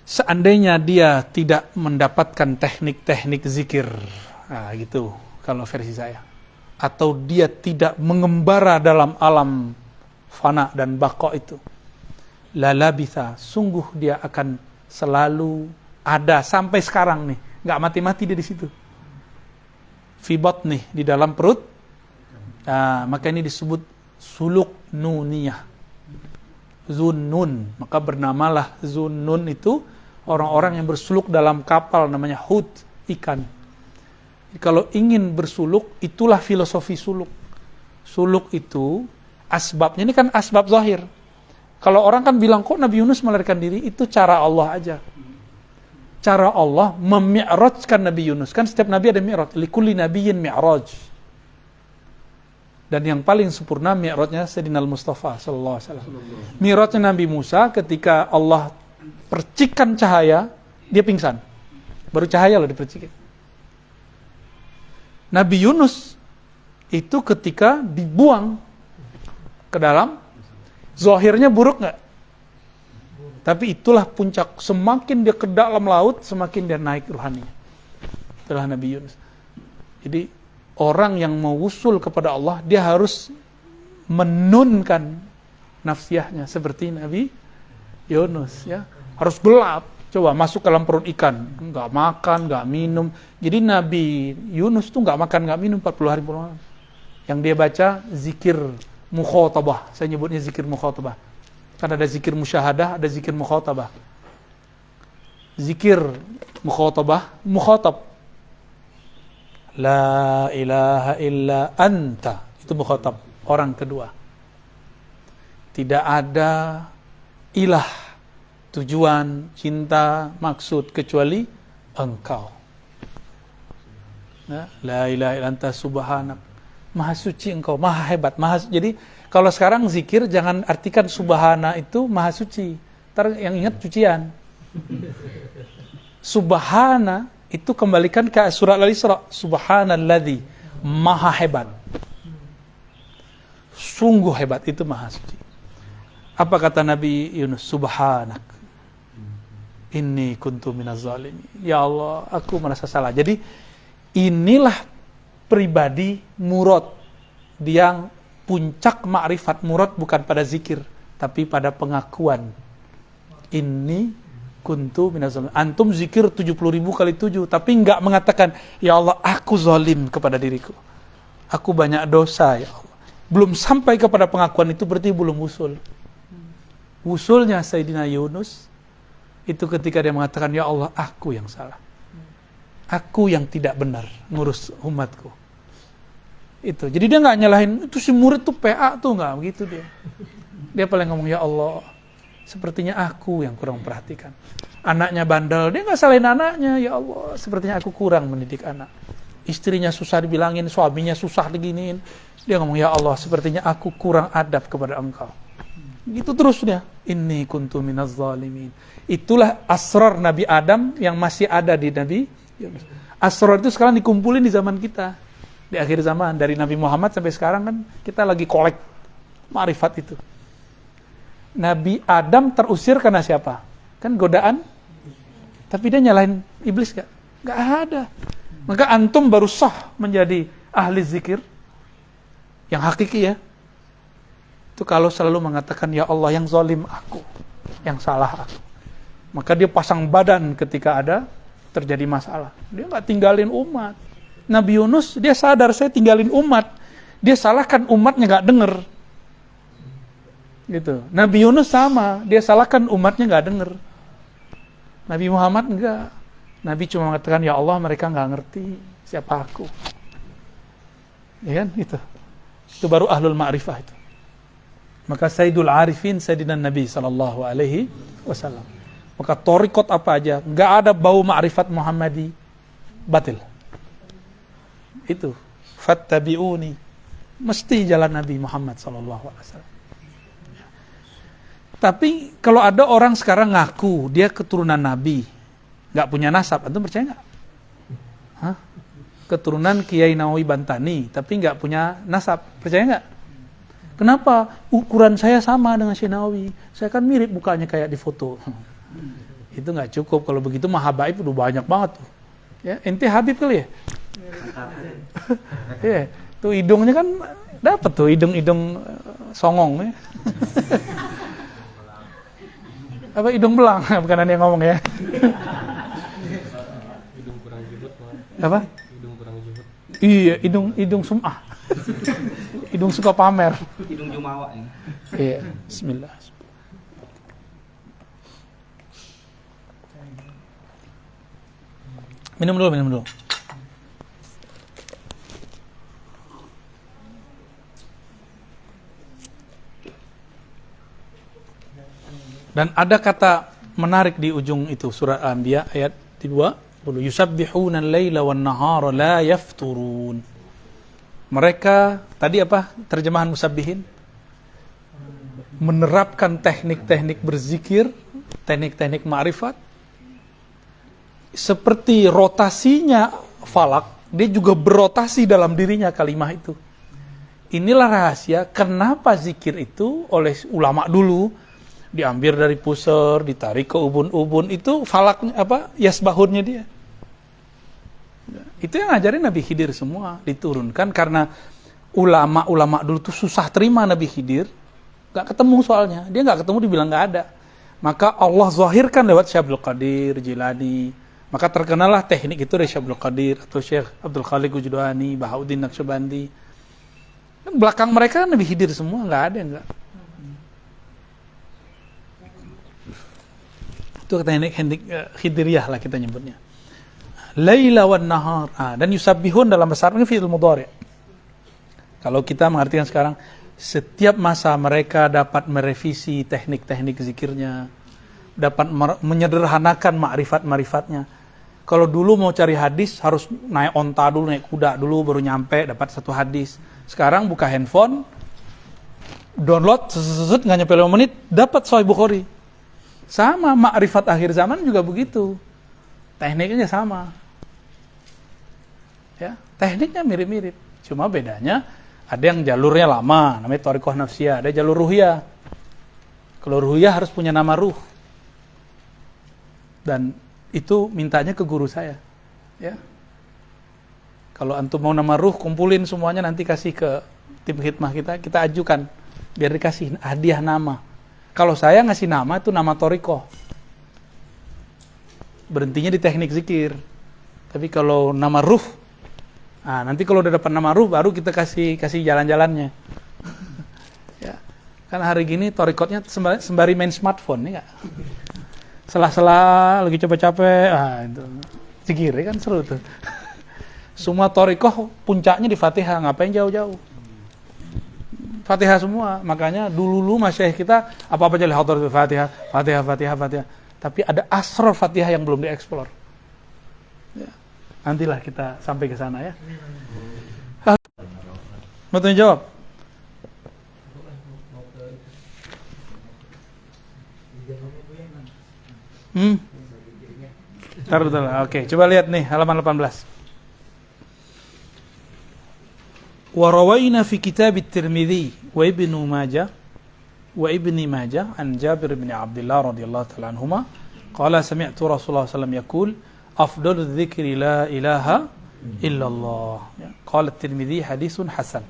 Seandainya dia tidak mendapatkan teknik-teknik zikir, gitu kalau versi saya. Atau dia tidak mengembara dalam alam fana dan baqa itu. Lalabitha, sungguh dia akan selalu ada sampai sekarang nih, nggak mati-mati dia di situ. Fi batnih, di dalam perut. Maka ini disebut suluk nuniyah. Zunnun, maka bernamalah Zunnun itu orang-orang yang bersuluk dalam kapal namanya hut, ikan. Jadi, kalau ingin bersuluk, itulah filosofi suluk. Suluk itu asbabnya, ini kan asbab zahir. Kalau orang kan bilang, kok Nabi Yunus melarikan diri, itu cara Allah aja. Cara Allah memi'rajkan Nabi Yunus. Kan setiap Nabi ada mi'raj. Likulli nabiyyin mi'raj. Dan yang paling sempurna mi'rajnya Sayyidina Al-Mustafa sallallahu alaihi wasallam. Mi'rajnya Nabi Musa ketika Allah percikan cahaya, dia pingsan. Baru cahaya loh dipercikin. Nabi Yunus itu ketika dibuang ke dalam, zahirnya buruk nggak? Tapi itulah puncak. Semakin dia ke dalam laut, semakin dia naik ruhaninya. Itulah Nabi Yunus. Jadi orang yang mau wusul kepada Allah, dia harus menunkan nafsiyahnya seperti Nabi Yunus. Ya, harus gelap. Coba masuk ke dalam perut ikan, nggak makan, nggak minum. Jadi Nabi Yunus tuh nggak makan, nggak minum 40 hari malam. Yang dia baca zikir mukhatabah. Saya nyebutnya zikir mukhatabah. Kan ada zikir musyahadah, ada zikir mukhatabah. Zikir mukhatab. La ilaha illa anta. Itu mukhatab, orang kedua. Tidak ada ilah, tujuan, cinta, maksud kecuali engkau. La ilaha illa anta subhanak. Maha suci engkau, maha hebat, jadi kalau sekarang zikir jangan artikan subhana itu maha suci. Ntar yang ingat cucian. Subhana itu kembalikan ke surat Al-Isra. Subhanalladzi maha hebat. Sungguh hebat, itu maha suci. Apa kata Nabi Yunus? Subhanak, inni kuntu minaz zalimin. Ya Allah, aku merasa salah. Jadi inilah pribadi murad, yang puncak ma'rifat murad bukan pada zikir, tapi pada pengakuan. Inni kuntu minaz zalimin. Antum zikir 70.000 kali 7, tapi enggak mengatakan, ya Allah, aku zalim kepada diriku. Aku banyak dosa, ya Allah. Belum sampai kepada pengakuan itu, berarti belum usul. Usulnya Sayyidina Yunus itu ketika dia mengatakan, ya Allah, aku yang salah. Aku yang tidak benar ngurus umatku. Itu. Jadi dia nggak nyalahin, itu si murid tuh PA tuh, nggak begitu dia. Dia paling ngomong, ya Allah, sepertinya aku yang kurang perhatikan. Anaknya bandel, dia nggak salahin anaknya, ya Allah, sepertinya aku kurang mendidik anak. Istrinya susah dibilangin, suaminya susah diginiin. Dia ngomong, ya Allah, sepertinya aku kurang adab kepada Engkau. Gitu terus dia. Inni kuntu minaz zalimin. Itulah asrar Nabi Adam yang masih ada di Nabi Yunus. Asrar itu sekarang dikumpulin di zaman kita. Di akhir zaman, dari Nabi Muhammad sampai sekarang kan kita lagi kolek ma'rifat itu. Nabi Adam terusir karena siapa? Kan godaan. Tapi dia nyalahin iblis gak? Gak ada. Maka antum baru sah menjadi ahli zikir yang hakiki ya. Itu kalau selalu mengatakan, ya Allah, yang zalim aku, yang salah aku. Maka dia pasang badan ketika ada terjadi masalah. Dia nggak tinggalin umat. Nabi Yunus, dia sadar, saya tinggalin umat. Dia salahkan umatnya, nggak denger. Gitu. Nabi Yunus sama, dia salahkan umatnya, nggak denger. Nabi Muhammad enggak. Nabi cuma mengatakan, ya Allah, mereka nggak ngerti siapa aku. Ya kan? Gitu. Itu baru ahlul ma'rifah itu. Maka Sayyidul Arifin Sayyidina Nabi sallallahu alaihi wasallam. Maka torikot apa aja, enggak ada bau ma'rifat Muhammadi, batil. Itu fattabi'uni, mesti jalan Nabi Muhammad sallallahu alaihi wasallam. Tapi kalau ada orang sekarang ngaku dia keturunan Nabi, enggak punya nasab, antum percaya enggak? Hah? Keturunan Kiai Nawawi Bantani, tapi nggak punya nasab, percaya nggak? Kenapa? Ukuran saya sama dengan Syekh Nawawi, saya kan mirip mukanya kayak di foto. Itu nggak cukup, kalau begitu mah habaib udah banyak banget tuh. Ya, ente Habib kali ya? Iya, tuh hidungnya kan dapat tuh, hidung songong ya. Apa hidung belang? Bukan yang ngomong ya. Hidung kurang jubut, Apa? hidung kurang jubut. Iya, hidung sum'ah. Hidung suka pamer. Hidung jumawa ini. Iya, bismillah. Minum dulu. Dan ada kata menarik di ujung itu, surah Al-Anbiya ayat 2. Yusabbihuna al-laila wan-nahara la yafturun. Mereka tadi apa terjemahan musabbihin? Menerapkan teknik-teknik berzikir, teknik-teknik ma'rifat. Seperti rotasinya falak, dia juga berotasi dalam dirinya kalimah itu. Inilah rahasia kenapa zikir itu oleh ulama dulu diambil dari pusar, ditarik ke ubun-ubun, itu falaknya apa? Yasbahunnya dia. Itu yang ngajarin Nabi Khidir semua, diturunkan karena ulama-ulama dulu tuh susah terima Nabi Khidir, nggak ketemu soalnya, dia nggak ketemu dibilang nggak ada. Maka Allah zahirkan lewat Syekh Abdul Qadir Jilani. Maka terkenalah teknik itu dari Syekh Abdul Qadir atau Syekh Abdul Khaliq Ujudwani, Bahauddin Naqsyabandi. Kan belakang mereka Nabi Khidir semua, nggak ada yang nggak. Itu teknik Khidiriyah lah kita nyebutnya. Laila wan nahar. Dan yusabbihun dalam bahasa Arab ini fi'il mudhari'. Kalau kita mengartikan sekarang, setiap masa mereka dapat merevisi teknik-teknik zikirnya, dapat menyederhanakan ma'rifat-ma'rifatnya. Kalau dulu mau cari hadis harus naik onta dulu, naik kuda dulu baru nyampe dapat satu hadis. Sekarang buka handphone, download, nggak nyampe 5 menit dapat Sahih Bukhari. Sama ma'rifat akhir zaman juga begitu. Tekniknya sama. Ya, tekniknya mirip-mirip. Cuma bedanya ada yang jalurnya lama, namanya thariqah nafsiyah, ada jalur ruhiyah. Kalau ruhiyah harus punya nama ruh. Dan itu mintanya ke guru saya. Ya. Kalau antum mau nama ruh, kumpulin semuanya nanti kasih ke tim khidmah kita ajukan biar dikasih hadiah nama. Kalau saya ngasih nama itu nama thariqah. Berhentinya di teknik zikir. Tapi kalau nama ruh, nah nanti kalau udah dapat nama ruh baru kita kasih jalan-jalannya. Ya. Kan hari gini thariqatnya sembari main smartphone, ya. Selah-selah lagi capek-capek, itu zikir kan seru tuh. Semua thariqah puncaknya di Fatihah, ngapain jauh-jauh? Fatihah semua. Makanya dulu masyayikh kita apa-apa jadi hadaratul Fatihah. Tapi ada asrar Fatihah yang belum dieksplor. Ya. Nantilah kita sampai ke sana ya. Mau tanya jawab? Oke, coba lihat nih halaman 18. Wa rawaina fi kitab at-Tirmidzi wa Ibnu Majah wa Ibni Majah an Jabir bin Abdullah radhiyallahu ta'ala anhuma qala sami'tu Rasulullah sallallahu alaihi wasallam yaqul afdaludz dzikri la ilaha illallah. Qala at-Tirmidzi hadisun hasan.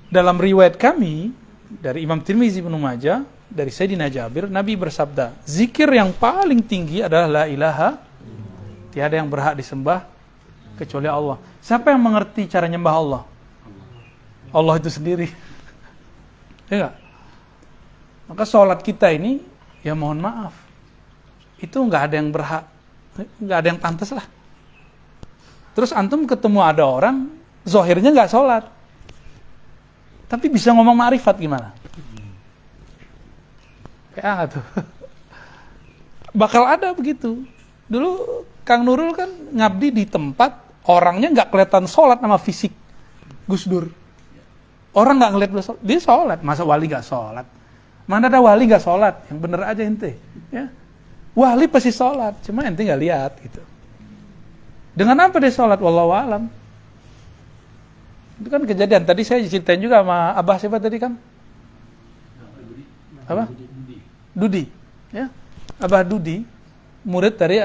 Dalam riwayat kami dari Imam Tirmidzi Ibnu Majah dari Sayyidina Jabir, Nabi bersabda, zikir yang paling tinggi adalah la ilaha, tiada yang berhak disembah kecuali Allah. Siapa yang mengerti cara nyembah Allah? Allah itu sendiri. Ya enggak? Maka sholat kita ini, ya mohon maaf, itu enggak ada yang berhak, enggak ada yang pantas lah. Terus antum ketemu ada orang, zohirnya enggak sholat, tapi bisa ngomong ma'rifat gimana? Ya tuh. Bakal ada begitu. Dulu Kang Nurul kan ngabdi di tempat orangnya nggak kelihatan sholat sama fisik Gus Dur. Orang nggak ngeliat dia sholat, masa wali nggak sholat? Mana ada wali nggak sholat? Yang bener aja ente. Ya. Wali pasti sholat, cuma ente nggak lihat gitu. Dengan apa dia sholat? Wallahu alam. Itu kan kejadian. Tadi saya ceritain juga sama Abah siapa tadi kan? Apa? Dudi, ya, Abah Dudi, murid dari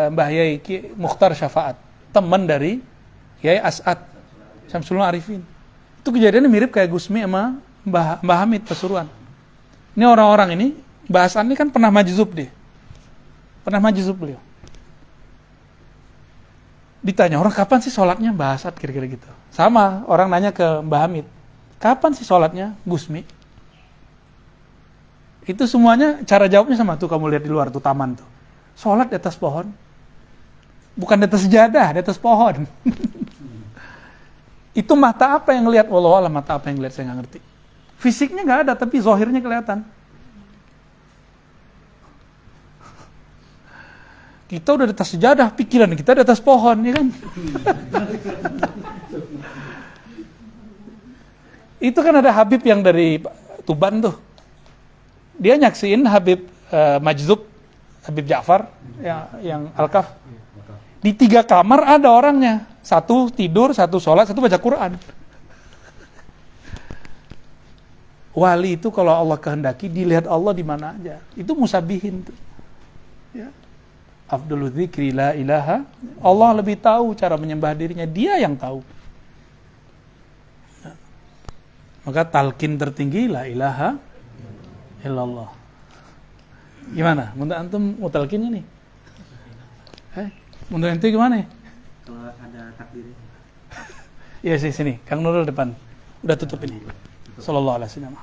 Mbah Yai Mukhtar Syafaat, teman dari Yai As'ad Syamsul Arifin. Itu kejadiannya mirip kayak Gusmi sama Mbah Hamid Pasuruan. Ini orang-orang ini, Mbah As'ad ini kan pernah majzub dia, beliau. Ditanya orang kapan sih sholatnya Mbah As'ad kira-kira gitu. Sama orang nanya ke Mbah Hamid, kapan sih sholatnya Gusmi? Itu semuanya cara jawabnya sama tuh, kamu lihat di luar tuh taman tuh. Sholat di atas pohon. Bukan di atas sejadah, di atas pohon. Itu mata apa yang ngelihat? Wallahu a'lam, mata apa yang ngelihat saya nggak ngerti. Fisiknya nggak ada, tapi zahirnya kelihatan. Kita udah di atas sejadah, pikiran kita di atas pohon, ya kan? Itu kan ada Habib yang dari Tuban tuh. Dia nyaksiin Habib Majzub, Habib Ja'far yang Al-Kaf. Di 3 kamar ada orangnya. 1 tidur, 1 sholat, 1 baca Quran. Wali itu kalau Allah kehendaki dilihat Allah di mana aja. Itu musabihin tuh. Ya. Afdaludz dzikri la ilaha. Allah lebih tahu cara menyembah dirinya. Dia yang tahu. Ya. Maka talqin tertinggi la ilaha illallah. Gimana? Menurut antum mau talqinnya nih? Menurut ente gimana? Kalau ada takdirnya. Iya sini, Kang Nurul depan. Udah tutup ini. Sallallahu alaihi wasallam.